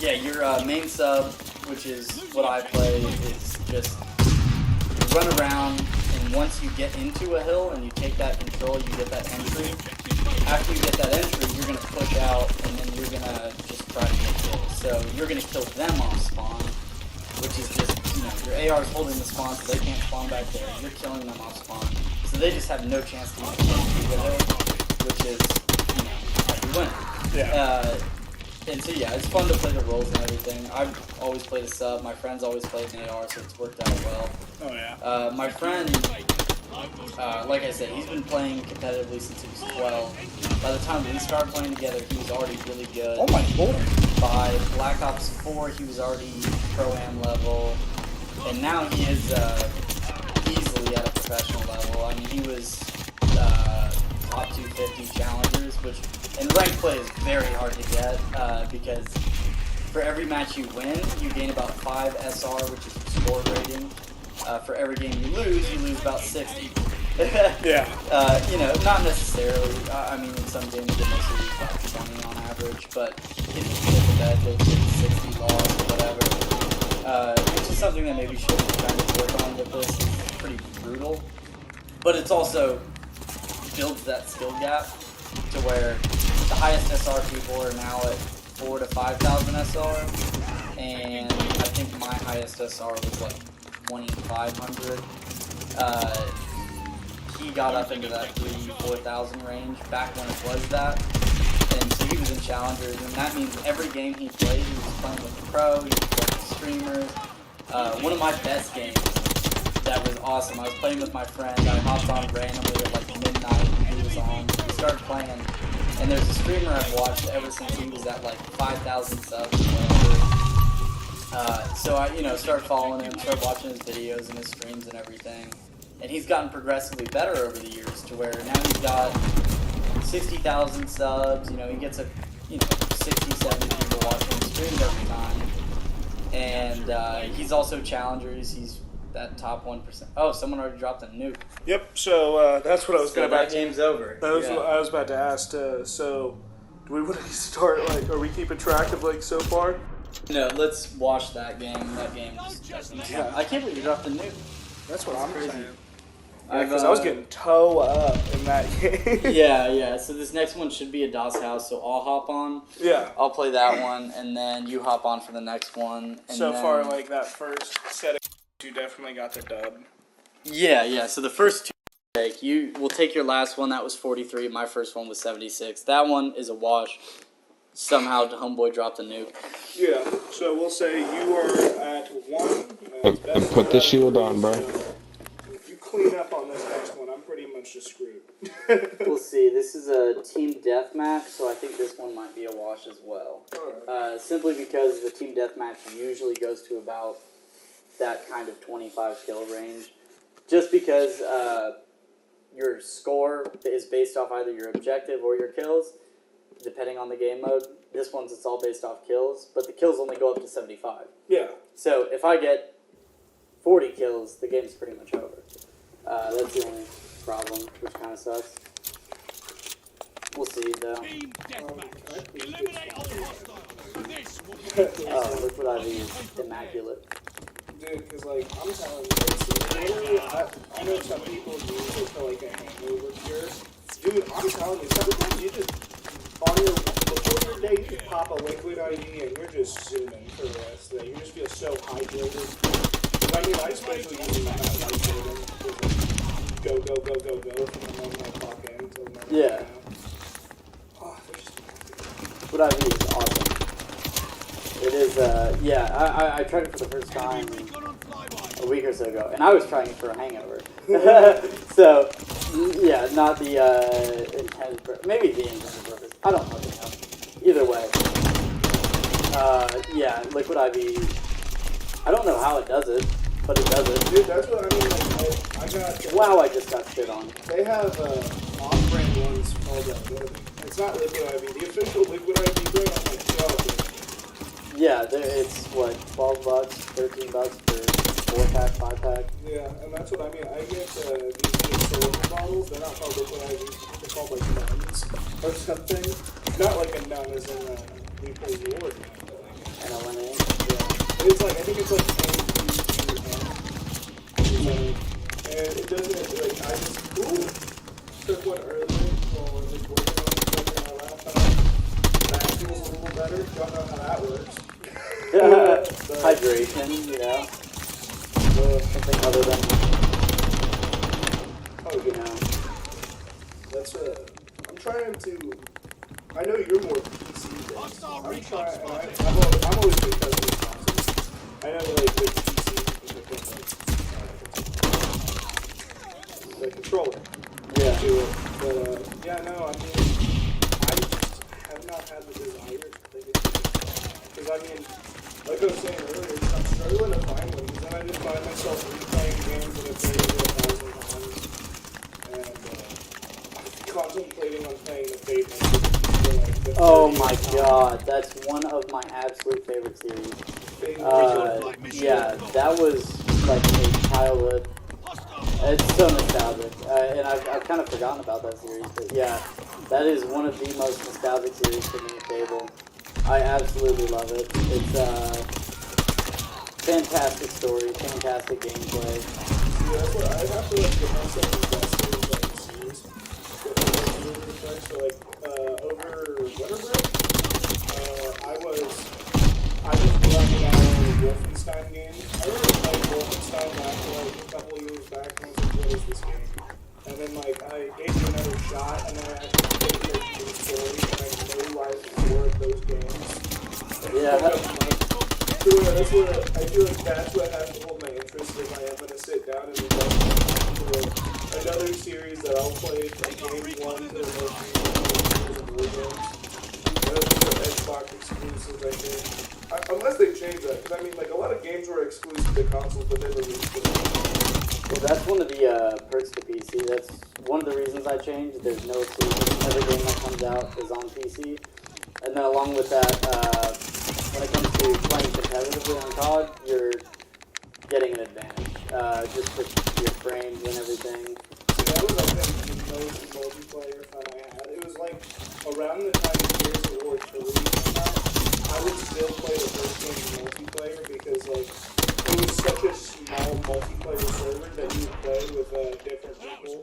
[SPEAKER 4] yeah, your main sub, which is what I play, is just you run around, and once you get into a hill and you take that control, you get that entry. After you get that entry, you're going to push out, and then you're going to just try to get kills. So you're going to kill them off spawn, which is just, you know, your AR is holding the spawn so they can't spawn back there. You're killing them off spawn. So they just have no chance to even kill you, which is, you know, how you win. Yeah. And so yeah, it's fun to play the roles and everything. I've always played a sub. My friend's always played an AR, so it's worked out well.
[SPEAKER 2] Oh yeah.
[SPEAKER 4] My friend, like I said, he's been playing competitively since he was 12. By the time we started playing together, he was already really good.
[SPEAKER 2] Oh my lord.
[SPEAKER 4] By Black Ops 4, he was already Pro-Am level. And now he is easily at a professional level. I mean, he was top 250 challengers, which in ranked play is very hard to get because for every match you win, you gain about 5 SR, which is your score rating. For every game you lose about 60.
[SPEAKER 2] Yeah.
[SPEAKER 4] You know, not necessarily. I mean, in some games it mostly be about 20 on average, but if you hit the bed, they'll take 60 logs or whatever. Which is something that maybe should kind of work on with this. It's pretty brutal, but it's also builds that skill gap to where the highest SR people are now at 4,000 to 5,000 SR, and I think my highest SR was like 2,500. He got up into that 3,000-4,000 range back when it was that, and so he was in challengers, and that means every game he played, he was playing with a pro, he was playing with streamers. One of my best games that was awesome. I was playing with my friend. I hopped on randomly at like midnight. He was on. We started playing, and there's a streamer I've watched ever since he was at like 5,000 subs. So I, you know, started following him, started watching his videos and his streams and everything. And he's gotten progressively better over the years to where now he's got 60,000 subs. You know, he gets 60, 70 people watching his streams every time. And he's also challengers. He's that top 1%. Oh, someone already dropped a nuke.
[SPEAKER 2] Yep. So that's what I was
[SPEAKER 4] So
[SPEAKER 2] going
[SPEAKER 4] that game's over.
[SPEAKER 2] That was what I was about to ask. So, do we want to start? Like, are we keeping track of like so far?
[SPEAKER 4] No, let's watch that game. That game.
[SPEAKER 2] Yeah.
[SPEAKER 4] I can't believe you dropped a nuke.
[SPEAKER 2] That's what I'm
[SPEAKER 4] crazy.
[SPEAKER 2] saying. Because I was getting toe up in that game.
[SPEAKER 4] Yeah. So this next one should be a DOS house. So I'll hop on.
[SPEAKER 2] Yeah.
[SPEAKER 4] I'll play that one, and then you hop on for the next one. And
[SPEAKER 2] So
[SPEAKER 4] then,
[SPEAKER 2] far, like that first set of you definitely got the dub.
[SPEAKER 4] Yeah. So the first two you will take your last one. That was 43. My first one was 76. That one is a wash. Somehow homeboy dropped a nuke.
[SPEAKER 2] Yeah. So we'll say you are at 1.
[SPEAKER 3] And put the shield on, bro.
[SPEAKER 2] If you clean up on this next one, I'm pretty much just screwed.
[SPEAKER 1] We'll see. This is a team deathmatch, so I think this one might be a wash as well.
[SPEAKER 2] Alright.
[SPEAKER 1] Simply because the team deathmatch usually goes to about that kind of 25 kill range. Just because your score is based off either your objective or your kills, depending on the game mode. This one's it's all based off kills, but the kills only go up to 75.
[SPEAKER 2] Yeah.
[SPEAKER 1] So if I get 40 kills, the game's pretty much over. That's the only problem, which kind of sucks. We'll see, though. Oh, Liquid IV is immaculate.
[SPEAKER 2] Dude, because, like, I'm telling you, it's literally, I know some people use it for, like, a hangover cure. Dude, I'm telling you, sometimes you just, before your day, you just pop a Liquid IV and you're just zooming for the rest of the day. You just feel so hydrated. I mean, I especially use it when I'm hydrated. Go from the moment I clock in until the moment
[SPEAKER 1] Yeah.
[SPEAKER 2] Oh, they're just
[SPEAKER 1] Liquid IV is awesome. It is, yeah, I tried it for the first time a week or so ago, and I was trying it for a hangover. So, yeah, not the intended purpose. Maybe the intended purpose. I don't fucking know. Either way. Yeah, Liquid IV. I don't know how it does it, but it does it.
[SPEAKER 2] Dude, that's what I mean. Like, I got.
[SPEAKER 1] Wow, I just got shit on.
[SPEAKER 2] They have off-brand ones called it's not Liquid IV. The official Liquid IV brand, I'm like, oh,
[SPEAKER 1] Yeah, it's what, $12, $13 for 4-pack, 5-pack.
[SPEAKER 2] yeah, and that's what I mean. I get these silver bottles. They're not called Liquid IV. They're called like nuns or something. Not like a nun as in we play yours.
[SPEAKER 1] And I went in.
[SPEAKER 2] Yeah, it's like I think it's like N-U-N. And it doesn't like I just took one earlier while I was working on my laptop. That feels a little better. Don't know how that works.
[SPEAKER 1] Hydration, you know. Something other than, you know.
[SPEAKER 2] That's I'm trying to. I know you're more PC based. I'm trying. I'm always been custom consoles. I know like with PC, you can put the controller.
[SPEAKER 1] Yeah.
[SPEAKER 2] To it, but yeah, no. I mean, I just have not had the desire to play it because I mean. Like I was saying earlier, I'm struggling to find one because then I just find myself replaying games that I've played over 1,000 times. And I'm contemplating on playing the Fate for like
[SPEAKER 1] Oh my god, that's one of my absolute favorite series. Yeah, that was like a childhood It's so nostalgic, and I've kind of forgotten about that series, but yeah, that is one of the most nostalgic series for me at Fable. I absolutely love it. It's fantastic story, fantastic gameplay.
[SPEAKER 2] Yeah, that's what I have to like get myself invested in like series. So like over winter break, I was running out of the Wolfenstein games. I remember playing Wolfenstein back like a couple of years back, and I was like, what is this game? And then like I gave it another shot, and then I actually played like the story, and I realized more of those games.
[SPEAKER 1] Yeah.
[SPEAKER 2] So that's what I feel like that's what has to hold my interest if I am going to sit down and invest in another series that I'll play from game 1 to the most recent War games. Those are the Xbox exclusives, I think. Unless they change that, because I mean, like, a lot of games were exclusive to consoles, but they released it.
[SPEAKER 1] Well, that's one of the perks to PC. That's one of the reasons I changed. There's no exclusive. Every game that comes out is on PC. And then along with that, when it comes to playing competitively on COD, you're getting an advantage. Just for your frames and everything.
[SPEAKER 2] So that was, I think, the most multiplayer fun I had. It was like, around the time Gears of War 3 came out, I would still play the first game multiplayer because, like, it was such a small multiplayer server that you would play with different people.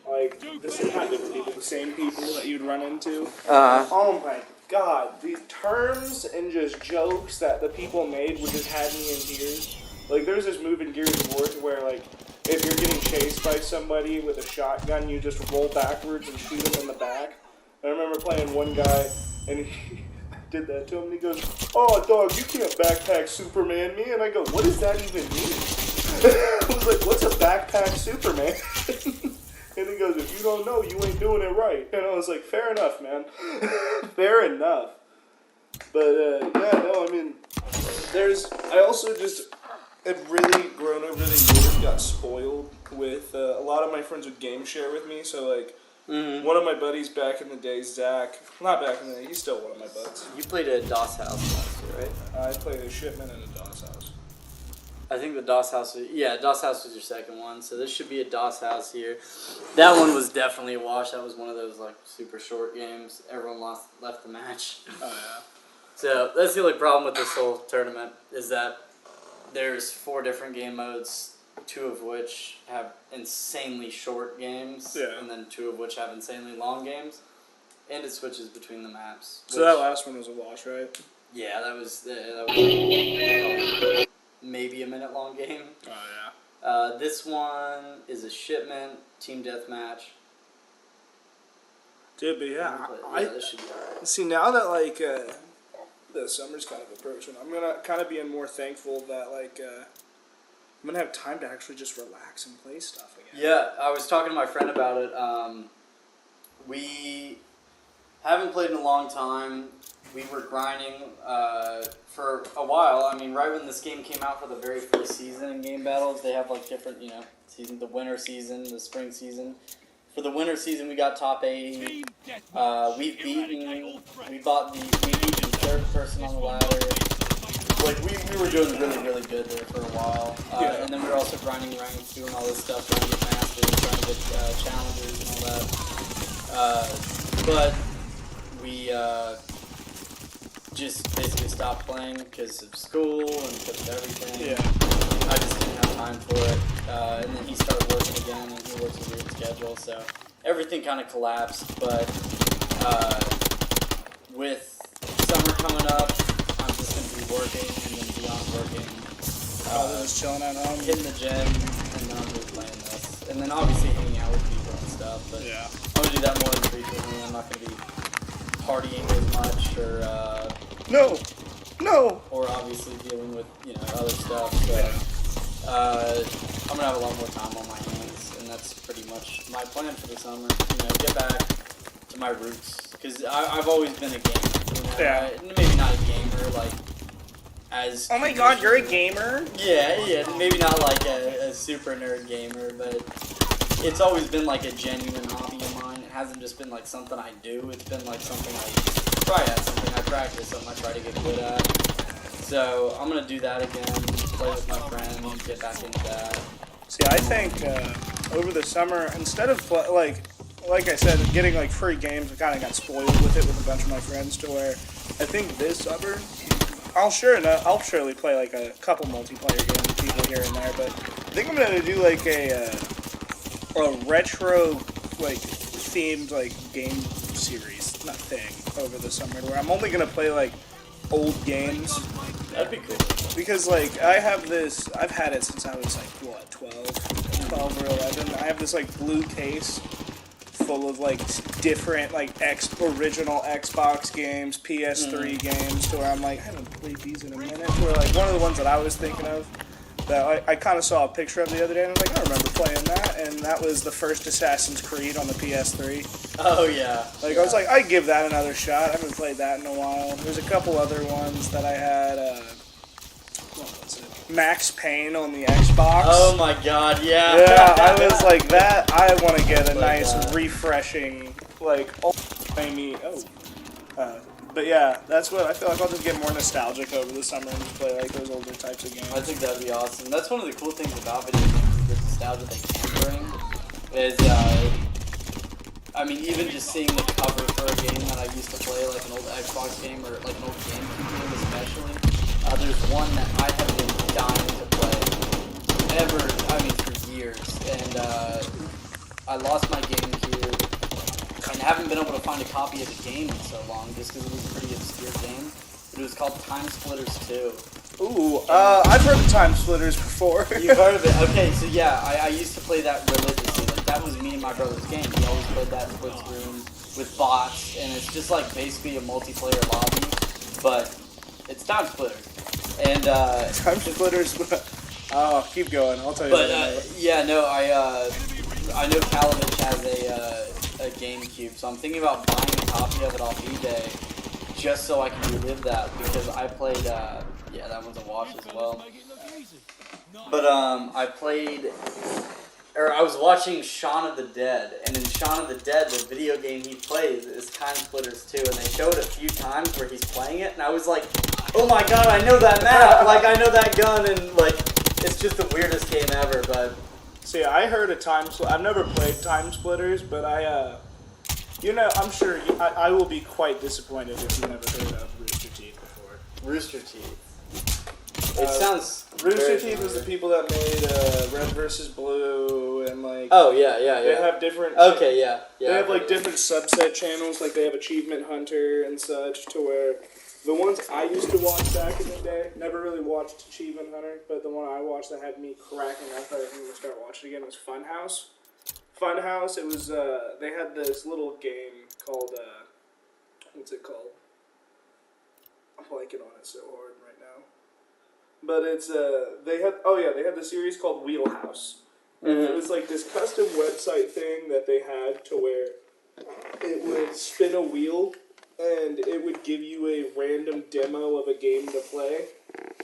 [SPEAKER 2] Like, not different people, the same people that you'd run into. Oh my god, these terms and just jokes that the people made would just have me in tears. Like, there's this move in Gears of War where, like, if you're getting chased by somebody with a shotgun, you just roll backwards and shoot them in the back. I remember playing one guy, and he did that to him, and he goes, "Oh, dog, you can't backpack Superman me." And I go, "What does that even mean?" I was like, "What's a backpack Superman?" And he goes, "If you don't know, you ain't doing it right." And I was like, "Fair enough, man." Fair enough. But, yeah, no, I mean, I also just have really grown over the years, got spoiled with, a lot of my friends would game share with me, so, like, one of my buddies back in the day, Zach, not back in the day, he's still one of my buds.
[SPEAKER 4] You played at DOS House last year, right?
[SPEAKER 2] I played a shipment in a DOS house.
[SPEAKER 4] I think the DOS House DOS House was your second one, so this should be a DOS House here. That one was definitely a wash. That was one of those, like, super short games. Everyone left the match.
[SPEAKER 2] Oh, yeah.
[SPEAKER 4] So, that's the only problem with this whole tournament, is that there's 4 different game modes, 2 of which have insanely short games,
[SPEAKER 2] Yeah.
[SPEAKER 4] and then 2 of which have insanely long games, and it switches between the maps.
[SPEAKER 2] So that last one was a wash, right?
[SPEAKER 4] Yeah, that was maybe a minute-long game.
[SPEAKER 2] Oh, yeah.
[SPEAKER 4] This one is a shipment, team deathmatch.
[SPEAKER 2] Dude, but yeah,
[SPEAKER 4] This should be alright.
[SPEAKER 2] see, now that, like, the summer's kind of approaching, I'm going to kind of be more thankful that, like, I'm going to have time to actually just relax and play stuff again.
[SPEAKER 4] Yeah, I was talking to my friend about it. We haven't played in a long time. We were grinding for a while. I mean, right when this game came out for the very first season in Game Battles, they have, like, different, season, the winter season, the spring season. For the winter season, we got top 80. We beat the third person on the ladder. Like, we were doing really, really good there for a while. And then we were also grinding ranks, doing all this stuff, trying to get masters, trying to get challengers and all that. But we just basically stopped playing because of school and because of everything.
[SPEAKER 2] Yeah.
[SPEAKER 4] I just didn't have time for it. And then he started working again, and he works a weird schedule, so everything kind of collapsed. But with summer coming up, I'm just going to be working and then beyond working.
[SPEAKER 2] Just chilling at home.
[SPEAKER 4] Hitting the gym, and then I'm just playing this. And then obviously hanging out with people and stuff, but
[SPEAKER 2] Yeah.
[SPEAKER 4] I'm going to do that more frequently. I'm not going to be partying as much or obviously dealing with, other stuff. So, I'm going to have a lot more time on my hands, and that's pretty much my plan for the summer. Get back to my roots, because I've always been a gamer.
[SPEAKER 2] Yeah.
[SPEAKER 4] Maybe not a gamer, like, as...
[SPEAKER 2] Oh my god, you're a gamer?
[SPEAKER 4] Yeah, maybe not like a super nerd gamer, but it's always been like a genuine hobby of mine. It hasn't just been like something I do, it's been like something I try at, something I practice, something I try to get good at. So I'm going to do that again, play with my friends, get back into that.
[SPEAKER 2] See, I think over the summer, instead of like I said, getting like free games, I kind of got spoiled with it with a bunch of my friends to where I think this summer I'll surely play like a couple multiplayer games with people here and there, but I think I'm gonna do like a retro like themed like game series, not thing, over the summer where I'm only gonna play like old games.
[SPEAKER 4] That'd be cool.
[SPEAKER 2] Because, like, I've had it since I was, like, what, 12 or 11. I have this, like, blue case full of, like, different, like, original Xbox games, PS3 games, to where I'm like, I haven't played these in a minute. Where, like, one of the ones that I was thinking of, that I kind of saw a picture of the other day, and I was like, I remember playing that, and that was the first Assassin's Creed on the PS3.
[SPEAKER 4] Oh, yeah.
[SPEAKER 2] Like, I was like, I'd give that another shot. I haven't played that in a while. There's a couple other ones that I had, what was it? Max Payne on the Xbox.
[SPEAKER 4] Oh my god, yeah.
[SPEAKER 2] Yeah, I was like, that, I want to get a nice, refreshing, like, but yeah, that's what I feel like. I'll just get more nostalgic over the summer and just play like those older types of games.
[SPEAKER 4] I think that'd be awesome. That's one of the cool things about video games, is the nostalgia they can bring. Is, I mean, even just seeing the cover for a game that I used to play, like an old Xbox game or like an old GameCube game especially. There's one that I have been dying to play for years. And I lost my GameCube and haven't been able to find a copy of the game in so long just because it was a pretty obscure game. But it was called Time Splitters 2.
[SPEAKER 2] Ooh, I've heard of Time Splitters before.
[SPEAKER 4] You've heard of it? Okay, so yeah, I used to play that religiously. Like, that was me and my brother's game. We always played that split screen with bots, and it's just like basically a multiplayer lobby, but it's Time Splitters. And
[SPEAKER 2] Time Splitters. Oh, keep going. I'll tell you.
[SPEAKER 4] But yeah, no, I know Kalovich has a GameCube, so I'm thinking about buying a copy of it off eBay just so I can relive that, because I played. Yeah, that one's a wash as well. But I was watching Shaun of the Dead, and in Shaun of the Dead, the video game he plays is Time Splitters 2, and they show it a few times where he's playing it, and I was like, oh my god, I know that map, like, I know that gun, and, like, it's just the weirdest game ever, but...
[SPEAKER 2] See, I heard of I've never played Time Splitters, but I'm sure I will be quite disappointed if you've never heard of Rooster Teeth before.
[SPEAKER 4] Rooster Teeth. It sounds...
[SPEAKER 2] Rooster Teeth was the people that made Red vs. Blue, and like...
[SPEAKER 4] Oh, yeah.
[SPEAKER 2] They have different...
[SPEAKER 4] Okay, yeah.
[SPEAKER 2] They have like different subset channels, like they have Achievement Hunter and such, to where... The ones I used to watch back in the day, never really watched Achievement Hunter, but the one I watched that had me cracking up, I was going to start watching again, was Funhouse. Funhouse, it was, they had this little game called, what's it called? I'm blanking on it so hard right now. But it's, they had the series called Wheelhouse. And it was like this custom website thing that they had to where it would spin a wheel and it would give you a random demo of a game to play.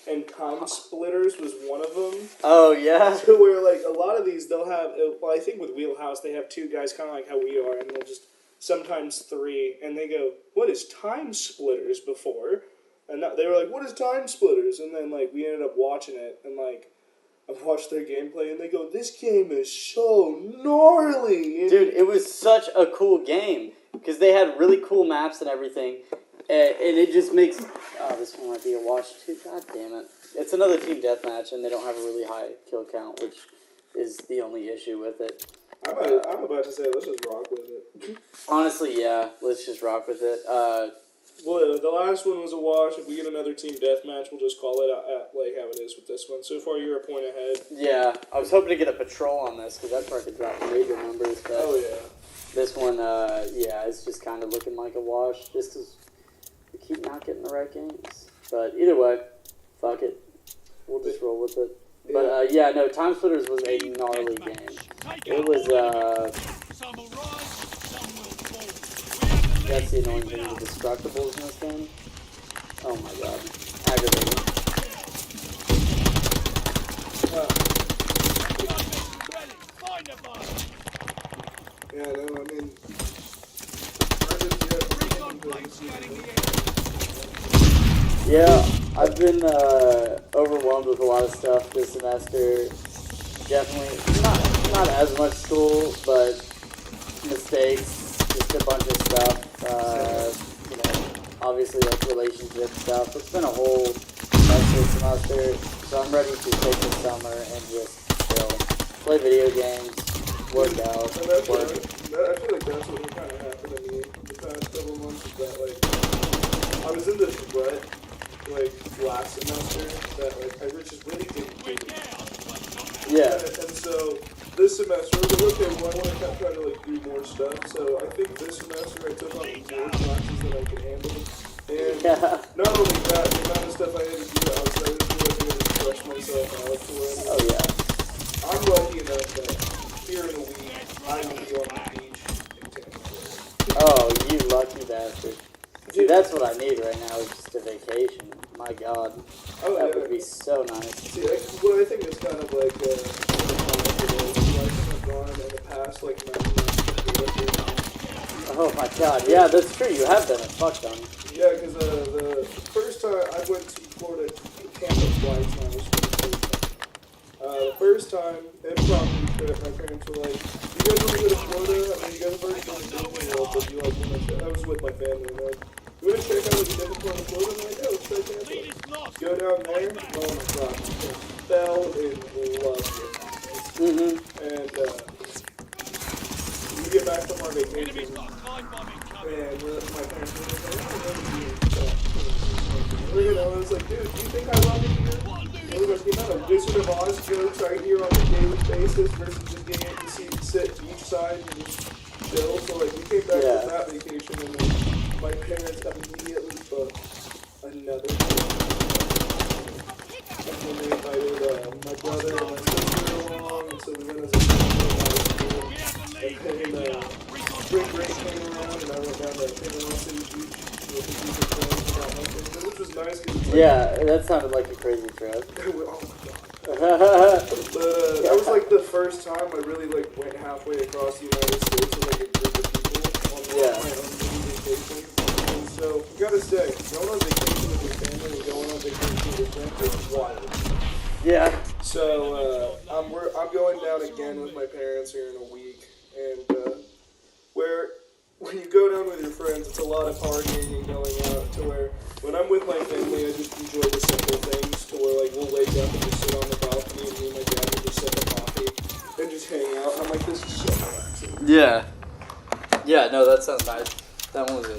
[SPEAKER 2] And Time Splitters was one of them.
[SPEAKER 4] Oh, yeah?
[SPEAKER 2] So where, like, a lot of these, they'll have... Well, I think with Wheelhouse, they have two guys kind of like how we are, and they'll just... Sometimes three, and they go, what is Time Splitters before? And they were like, what is Time Splitters? And then, like, we ended up watching it, and, like, I watched their gameplay, and they go, this game is so gnarly! And
[SPEAKER 4] dude, it was such a cool game, because they had really cool maps and everything, and it just makes... Oh, this one might be a wash too, god damn it. It's another team deathmatch, and they don't have a really high kill count, which is the only issue with it.
[SPEAKER 2] I'm about to say, let's just rock with it.
[SPEAKER 4] Honestly, yeah, let's just rock with it.
[SPEAKER 2] Well, the last one was a wash. If we get another team deathmatch, we'll just call it like how it is with this one. So far, you're a point ahead.
[SPEAKER 4] Yeah, I was hoping to get a patrol on this, because that's where I could drop major numbers, but
[SPEAKER 2] oh, yeah.
[SPEAKER 4] This one, yeah, it's just kind of looking like a wash, just because we keep not getting the right games. But either way, fuck it. We'll just roll with it. But, yeah, no, Time Splitters was a gnarly game. It was, that's the annoying thing, the destructibles in this game. Oh my god. Aggravating.
[SPEAKER 2] Yeah, no, I mean...
[SPEAKER 4] Yeah, I've been overwhelmed with a lot of stuff this semester.
[SPEAKER 1] definitely not as much school, but mistakes, just a bunch of stuff. You know, obviously like relationship stuff. It's been a whole mess this semester, so I'm ready to take the summer and just chill, play video games, work out,
[SPEAKER 2] And that's
[SPEAKER 1] work.
[SPEAKER 2] I feel like that's what kind of happened to me the past couple months. Is that like I was in this rut like last semester that like I just really didn't do it.
[SPEAKER 1] Yeah.
[SPEAKER 2] And so this semester, I was like, okay, well, I want to try to like do more stuff. So I think this semester I took on more classes than I could handle. And not only that, the amount of stuff I had to do outside of school, I had to stress myself out for it.
[SPEAKER 1] Oh yeah.
[SPEAKER 2] I'm lucky enough that here in a week I will be on the beach in Tampa.
[SPEAKER 1] Oh, you lucky bastard. See, that's what I need right now is just a vacation. My God.
[SPEAKER 2] Oh,
[SPEAKER 1] That
[SPEAKER 2] yeah.
[SPEAKER 1] would be so nice.
[SPEAKER 2] See, what I think is kind of like I've gone in the past like 9 months.
[SPEAKER 1] Oh my God. Yeah, that's true. You have done a fuck ton.
[SPEAKER 2] Yeah, because the first time I went to Florida campus twice now, was for the first time. The first time, impromptu trip, my parents were like, you guys want to go to Florida? I mean, you guys have already been to Disney World, but you like want to I was with my family, and they're like, you want to check out what you different part of Florida? I'm like, yeah, let's try Tampa. Go down there, oh my God, I fell in love with it. And we get back from our vacation, and my parents were like, you know, I was like, dude, do you think I love it here? And we were like, the amount of Wizard of Oz jokes I hear on a daily basis versus just getting to sit beachside and just chill. So like, we came back from that vacation, and then my parents immediately booked another trip. And then they invited my brother and my sister along, and so we went as a family. And then spring break came around, and I went down to Panama City Beach with the group of friends and got my thing, which was nice because
[SPEAKER 1] Yeah, that sounded like a crazy trip.
[SPEAKER 2] oh my God. That was like the first time I really like went halfway across the United States with like a group of people on my own mini vacation. And so you gotta say, going on vacation with your family and going on vacation with your friends is wild.
[SPEAKER 1] Yeah.
[SPEAKER 2] So I'm going down again with my parents here in a week, and where when you go down with your friends, it's a lot of partying and going out. To where when I'm with my family, I just enjoy the simple things. To where like we'll wake up and just sit on the balcony, and me and my dad will just sip a coffee and just hang out. And I'm like, this is so relaxing.
[SPEAKER 4] Yeah. Yeah, no, that sounds nice. That one was a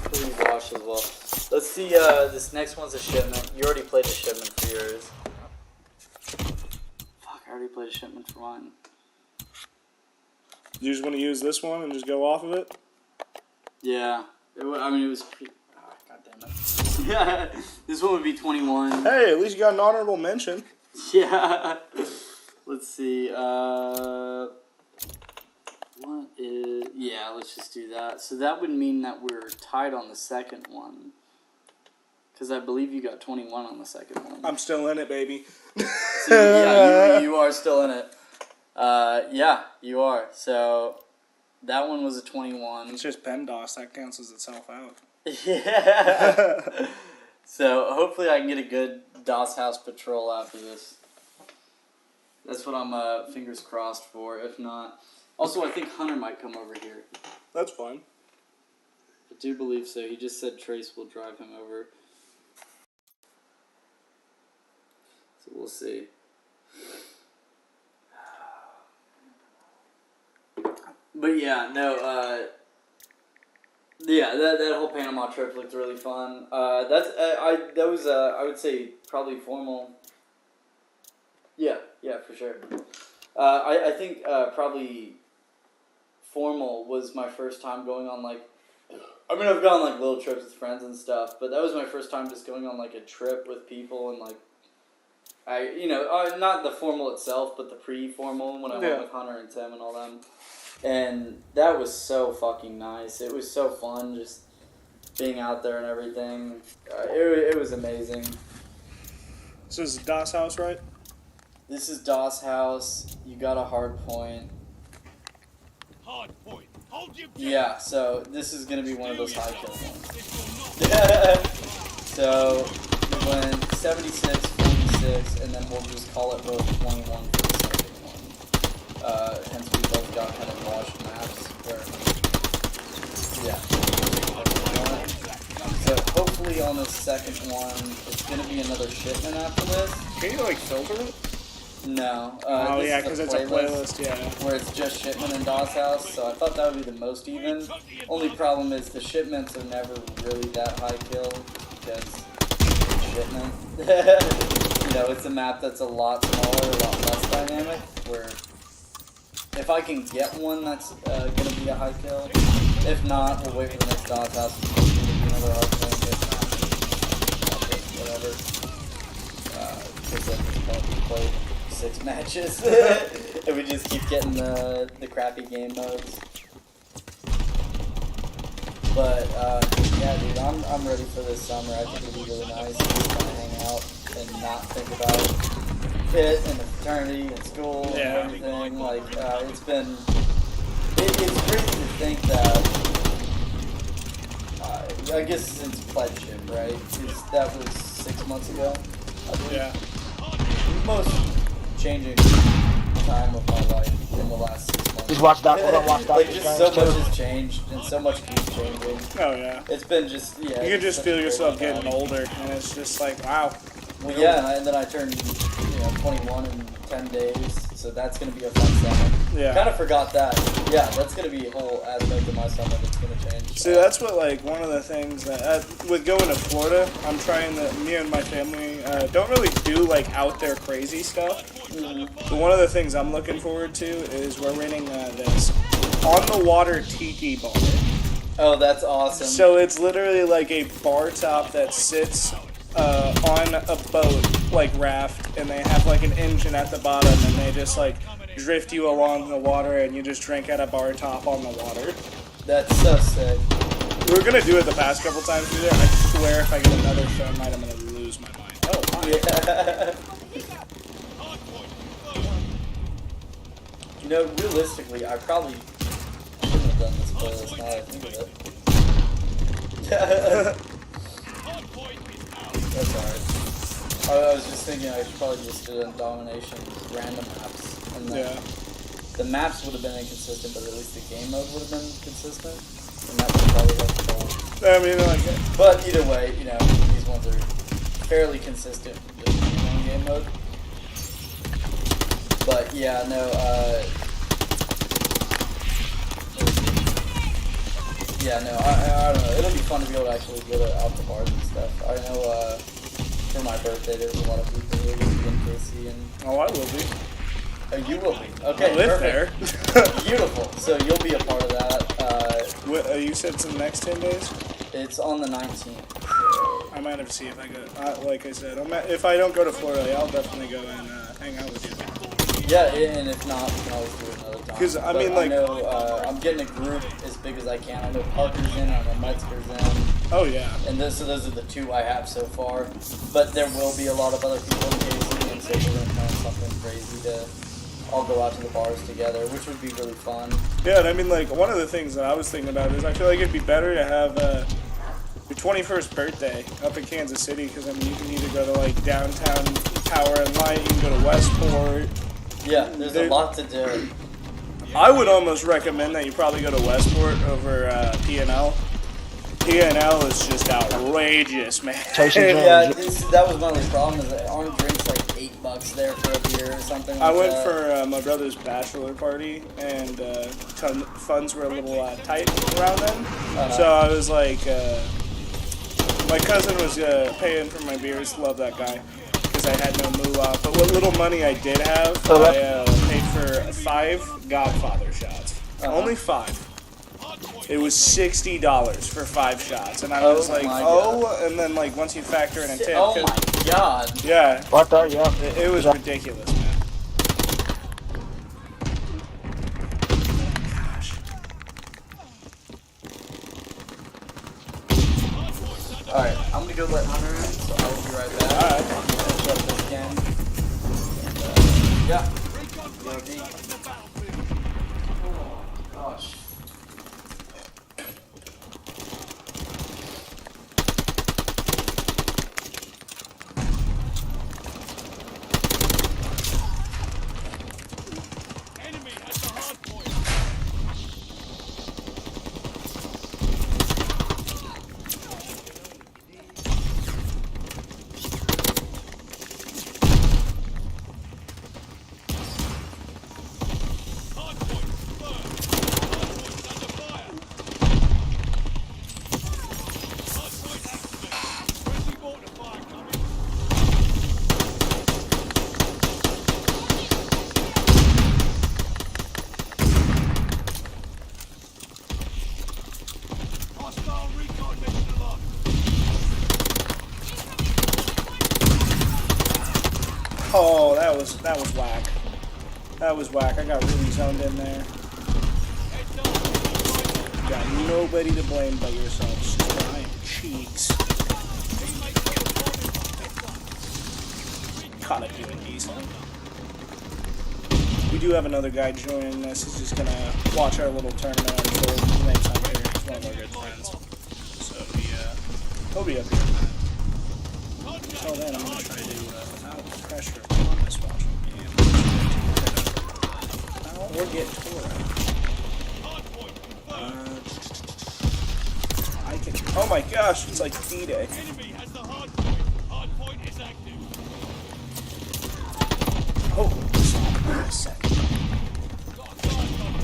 [SPEAKER 4] pretty wash as well. Let's see, this next one's a shipment. You already played a shipment for yours. Fuck, I already played a shipment for mine.
[SPEAKER 2] You just want to use this one and just go off of it?
[SPEAKER 4] Yeah. It was pretty... Oh, God damn it. Yeah, this one would be 21.
[SPEAKER 2] Hey, at least you got an honorable mention.
[SPEAKER 4] Yeah. Let's see, what is... Yeah, let's just do that. So that would mean that we're tied on the second one. Because I believe you got 21 on the second one.
[SPEAKER 2] I'm still in it, baby.
[SPEAKER 4] So, yeah, you are still in it. Yeah, you are. So that one was a 21.
[SPEAKER 2] It's just PEMDAS. That cancels itself out.
[SPEAKER 4] Yeah. So hopefully I can get a good DOS House patrol after this. That's what I'm fingers crossed for. If not, also I think Hunter might come over here.
[SPEAKER 2] That's fine.
[SPEAKER 4] I do believe so. He just said Trace will drive him over. So we'll see. But yeah, no, yeah, that whole Panama trip looked really fun. That was I would say probably formal. Yeah, for sure. I think probably formal was my first time going on like. I mean, I've gone on like little trips with friends and stuff, but that was my first time just going on like a trip with people and like. Not the formal itself, but the pre-formal when I went with Hunter and Tim and all them. And that was so fucking nice. It was so fun just being out there and everything. It was amazing.
[SPEAKER 2] So this is DOS House, right?
[SPEAKER 4] This is DOS House. You got a hard point.
[SPEAKER 5] Hard point. Hold your
[SPEAKER 4] Yeah, so this is going to be one of those high kill ones. So we went 76, 46, 26, and then we'll just call it row 21 for the second one. Hence we both got kind of washed maps where, yeah. So hopefully on the second one, it's going to be another shipment after this.
[SPEAKER 2] Can you like filter it?
[SPEAKER 4] No.
[SPEAKER 2] Oh
[SPEAKER 4] this
[SPEAKER 2] yeah,
[SPEAKER 4] is
[SPEAKER 2] because it's a playlist, yeah.
[SPEAKER 4] where it's just shipment and DOS house, so I thought that would be the most even. Only problem is the shipments are never really that high kill, because it's shipment. You know, it's a map that's a lot smaller, a lot less dynamic, where if I can get one that's going to be a high kill, if not, we'll wait for the next DOS house, it'll be another hard kill, whatever. Because then we probably play 6 matches, and we just keep getting the crappy game modes. But yeah, dude, I'm ready for this summer. I think it'll be really nice to just kind of hang out and not think about fit and the fraternity and school and everything. Like it's been, it's crazy to think that. I guess since pledgeship, right? Because that was 6 months ago. I believe.
[SPEAKER 2] Yeah.
[SPEAKER 4] Most changing time of my life in the last 6 months.
[SPEAKER 3] Just watch that.
[SPEAKER 4] Like, just so much has changed, and so much keeps changing.
[SPEAKER 2] Oh yeah.
[SPEAKER 4] It's been just, yeah.
[SPEAKER 2] You can just feel yourself getting older, and it's just like, wow.
[SPEAKER 4] Well, yeah, and then I turned, 21 in 10 days, so that's going to be a fun summer.
[SPEAKER 2] Yeah.
[SPEAKER 4] Kind of forgot that. Yeah, that's going to be a whole aspect of my summer that's going to change.
[SPEAKER 2] See, that's what, like, one of the things that, with going to Florida, I'm trying to, me and my family don't really do, like, out there crazy stuff.
[SPEAKER 4] Mm-hmm.
[SPEAKER 2] But one of the things I'm looking forward to is we're renting this on-the-water tiki bar.
[SPEAKER 4] Oh, that's awesome.
[SPEAKER 2] So it's literally like a bar top that sits on a boat, like raft, and they have like an engine at the bottom, and they just like drift you along the water, and you just drink at a bar top on the water.
[SPEAKER 4] That's so sick.
[SPEAKER 2] We were gonna do it the past couple times we did. I swear if I get another show night, I'm gonna lose my mind. Oh, hi.
[SPEAKER 4] Yeah. Realistically, I probably shouldn't have done this playlist now that I think of it. That's alright. I was just thinking I should probably just do a domination random maps. And the maps would have been inconsistent, but at least the game mode would have been consistent. And that would probably have the
[SPEAKER 2] I mean, like,
[SPEAKER 4] but either way, these ones are fairly consistent with the game mode. But yeah, no, yeah, no, I don't know. It'll be fun to be able to actually go out to bars and stuff. I know, for my birthday, there's a lot of people who are going to be in KC and...
[SPEAKER 2] oh, I will be.
[SPEAKER 4] Oh, you will be. Okay,
[SPEAKER 2] I live
[SPEAKER 4] perfect.
[SPEAKER 2] there.
[SPEAKER 4] Beautiful. So you'll be a part of that.
[SPEAKER 2] You said it's in the next 10 days?
[SPEAKER 4] It's on the 19th.
[SPEAKER 2] I might have to see if I go. Like I said, if I don't go to Florida, I'll definitely go and hang out with you.
[SPEAKER 4] Yeah, and if not, we can always do it another time.
[SPEAKER 2] Because, I
[SPEAKER 4] But
[SPEAKER 2] mean, like...
[SPEAKER 4] I know, I'm getting a group as big as I can. I know Parker's in, I know Metzger's in.
[SPEAKER 2] Oh, yeah.
[SPEAKER 4] And so those are the 2 I have so far. But there will be a lot of other people in KC, and so we're going to plan something crazy to all go out to the bars together, which would be really fun.
[SPEAKER 2] Yeah, and I mean, like, one of the things that I was thinking about is I feel like it'd be better to have your 21st birthday up in Kansas City, because, I mean, you can either go to, like, downtown Tower and Light, you can go to Westport.
[SPEAKER 4] Yeah, there's a lot to do.
[SPEAKER 2] I would almost recommend that you probably go to Westport over P&L. P&L is just outrageous, man.
[SPEAKER 4] Yeah, that was one of the problems. Aren't drinks like $8 there for a beer or something?
[SPEAKER 2] I went for my brother's bachelor party, and funds were a little tight around then. So I was like, my cousin was paying for my beers. Love that guy, because I had no moolah. But what little money I did have, I paid for 5 Godfather shots. Only 5. It was $60 for 5 shots, and I was like, and then like once you factor in a tip.
[SPEAKER 4] Oh my god.
[SPEAKER 2] Yeah.
[SPEAKER 3] What the? Yeah.
[SPEAKER 2] It was ridiculous, man.
[SPEAKER 4] Alright, I'm gonna go let Hunter in, so I will be right back.
[SPEAKER 2] Alright.
[SPEAKER 4] Finish up this game. And, yeah. COD. Oh, gosh.
[SPEAKER 2] was whack. That was whack. I got really zoned in there. You got nobody to blame but yourself. Giant cheeks. Kinda doing decent. We do have another guy joining us. He's just gonna watch our little tournament unfold. His name's Hunter. He's one of our good friends. So he'll be up here. Until then, I'm gonna try to without pressure on this watching game. Or get tore I can. Oh my gosh! It's like D-Day.
[SPEAKER 5] Enemy has the hard point. Hard point is active.
[SPEAKER 2] Oh, stop a second.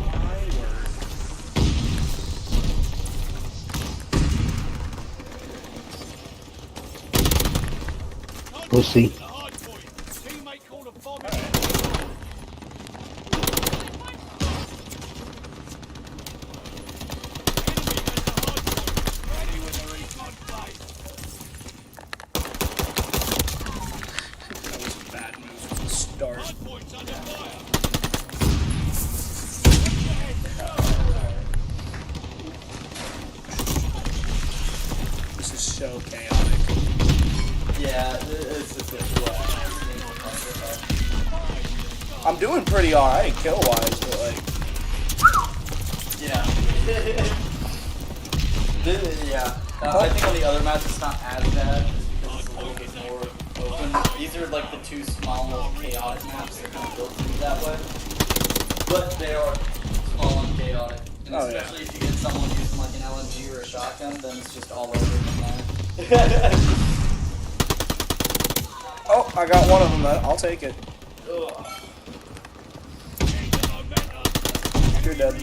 [SPEAKER 2] My word.
[SPEAKER 6] We'll see.
[SPEAKER 5] The hard point. Teammate called a bomb.
[SPEAKER 2] That was a bad move from the start.
[SPEAKER 5] Hard point's under fire.
[SPEAKER 2] This is so chaotic.
[SPEAKER 4] Yeah, it's just
[SPEAKER 2] I'm doing pretty alright kill-wise, but like...
[SPEAKER 4] yeah. I think on the other maps it's not as bad just because it's a little bit more open. These are like the two small, chaotic maps. They're kind of built to be that way. But they are small and chaotic. And especially if you get someone using like an LMG or a shotgun, then it's just all over from there.
[SPEAKER 2] Oh, I got one of them. I'll take it.
[SPEAKER 4] Ugh.
[SPEAKER 2] You're dead.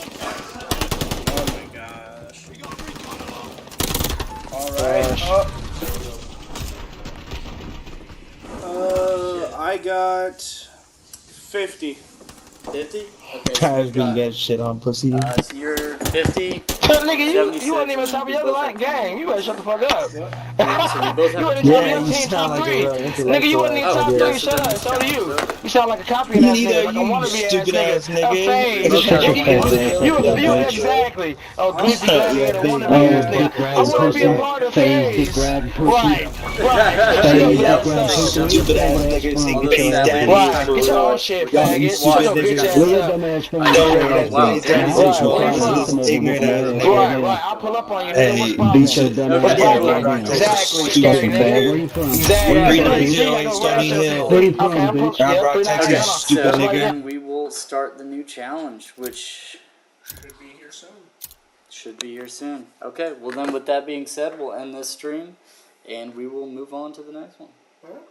[SPEAKER 2] Oh my gosh. Alright. I got 50.
[SPEAKER 4] 50?
[SPEAKER 6] I was being that shit on pussy.
[SPEAKER 4] So you're 50.
[SPEAKER 3] Nigga, you wasn't even top of your other line gang. You better shut the fuck up.
[SPEAKER 4] So we both
[SPEAKER 3] You
[SPEAKER 4] have
[SPEAKER 3] wasn't top of
[SPEAKER 6] Yeah,
[SPEAKER 3] your
[SPEAKER 6] you
[SPEAKER 3] team
[SPEAKER 6] sound
[SPEAKER 3] top
[SPEAKER 6] like a
[SPEAKER 3] three.
[SPEAKER 6] real
[SPEAKER 3] Nigga, you wasn't even top
[SPEAKER 6] intellectual.
[SPEAKER 3] three. Shut up. So do you. You sound like a copy of
[SPEAKER 6] Me
[SPEAKER 3] that
[SPEAKER 6] neither,
[SPEAKER 3] nigga. Like a
[SPEAKER 6] you
[SPEAKER 3] wannabe
[SPEAKER 6] stupid
[SPEAKER 3] ass
[SPEAKER 6] ass
[SPEAKER 3] nigga.
[SPEAKER 6] nigga.
[SPEAKER 3] A fade.
[SPEAKER 6] Shut your
[SPEAKER 3] Nigga,
[SPEAKER 6] face,
[SPEAKER 3] you
[SPEAKER 6] bitch.
[SPEAKER 3] exactly. Oh, greasy gladiator,
[SPEAKER 6] Yeah,
[SPEAKER 3] wannabe
[SPEAKER 6] big
[SPEAKER 3] ass nigga. I
[SPEAKER 6] riding
[SPEAKER 3] want to be a
[SPEAKER 6] pussy.
[SPEAKER 3] part of
[SPEAKER 6] Fade, dick
[SPEAKER 3] phase.
[SPEAKER 6] riding pussy.
[SPEAKER 3] Right.
[SPEAKER 6] Fade,
[SPEAKER 3] Shut
[SPEAKER 6] dick
[SPEAKER 3] up.
[SPEAKER 6] riding pussy.
[SPEAKER 3] Stupid
[SPEAKER 6] ass nigga. See,
[SPEAKER 4] All
[SPEAKER 6] get
[SPEAKER 4] this
[SPEAKER 6] your
[SPEAKER 4] that
[SPEAKER 6] daddy.
[SPEAKER 3] Right. Get your own shit, faggot.
[SPEAKER 6] You
[SPEAKER 3] Shut
[SPEAKER 6] stupid
[SPEAKER 3] your bitch
[SPEAKER 6] nigga.
[SPEAKER 3] ass
[SPEAKER 6] Where your
[SPEAKER 3] up.
[SPEAKER 6] dumb ass from?
[SPEAKER 4] Wow.
[SPEAKER 6] Ignorant ass nigga.
[SPEAKER 3] Right. I'll pull up on you, nigga. What's the problem?
[SPEAKER 6] Beat your dumb ass
[SPEAKER 3] What's the
[SPEAKER 6] ass
[SPEAKER 3] problem?
[SPEAKER 6] right now.
[SPEAKER 3] Exactly,
[SPEAKER 6] Stupid
[SPEAKER 3] scary
[SPEAKER 6] bag.
[SPEAKER 3] nigga.
[SPEAKER 6] Where you from?
[SPEAKER 3] Exactly.
[SPEAKER 6] Where you
[SPEAKER 3] Three
[SPEAKER 6] from?
[SPEAKER 3] niggas
[SPEAKER 6] Stony
[SPEAKER 3] over
[SPEAKER 6] Hill.
[SPEAKER 3] there.
[SPEAKER 6] Where you from,
[SPEAKER 3] Okay, I'm
[SPEAKER 6] bitch?
[SPEAKER 3] yeah,
[SPEAKER 6] Rock,
[SPEAKER 3] 3 nights
[SPEAKER 6] Texas,
[SPEAKER 3] down.
[SPEAKER 6] stupid
[SPEAKER 3] That's
[SPEAKER 6] nigga.
[SPEAKER 4] Then we will start the new challenge, which
[SPEAKER 2] Should be here soon.
[SPEAKER 4] should be here soon. Okay, well then with that being said, we'll end this stream and we will move on to the next one.
[SPEAKER 2] Alright.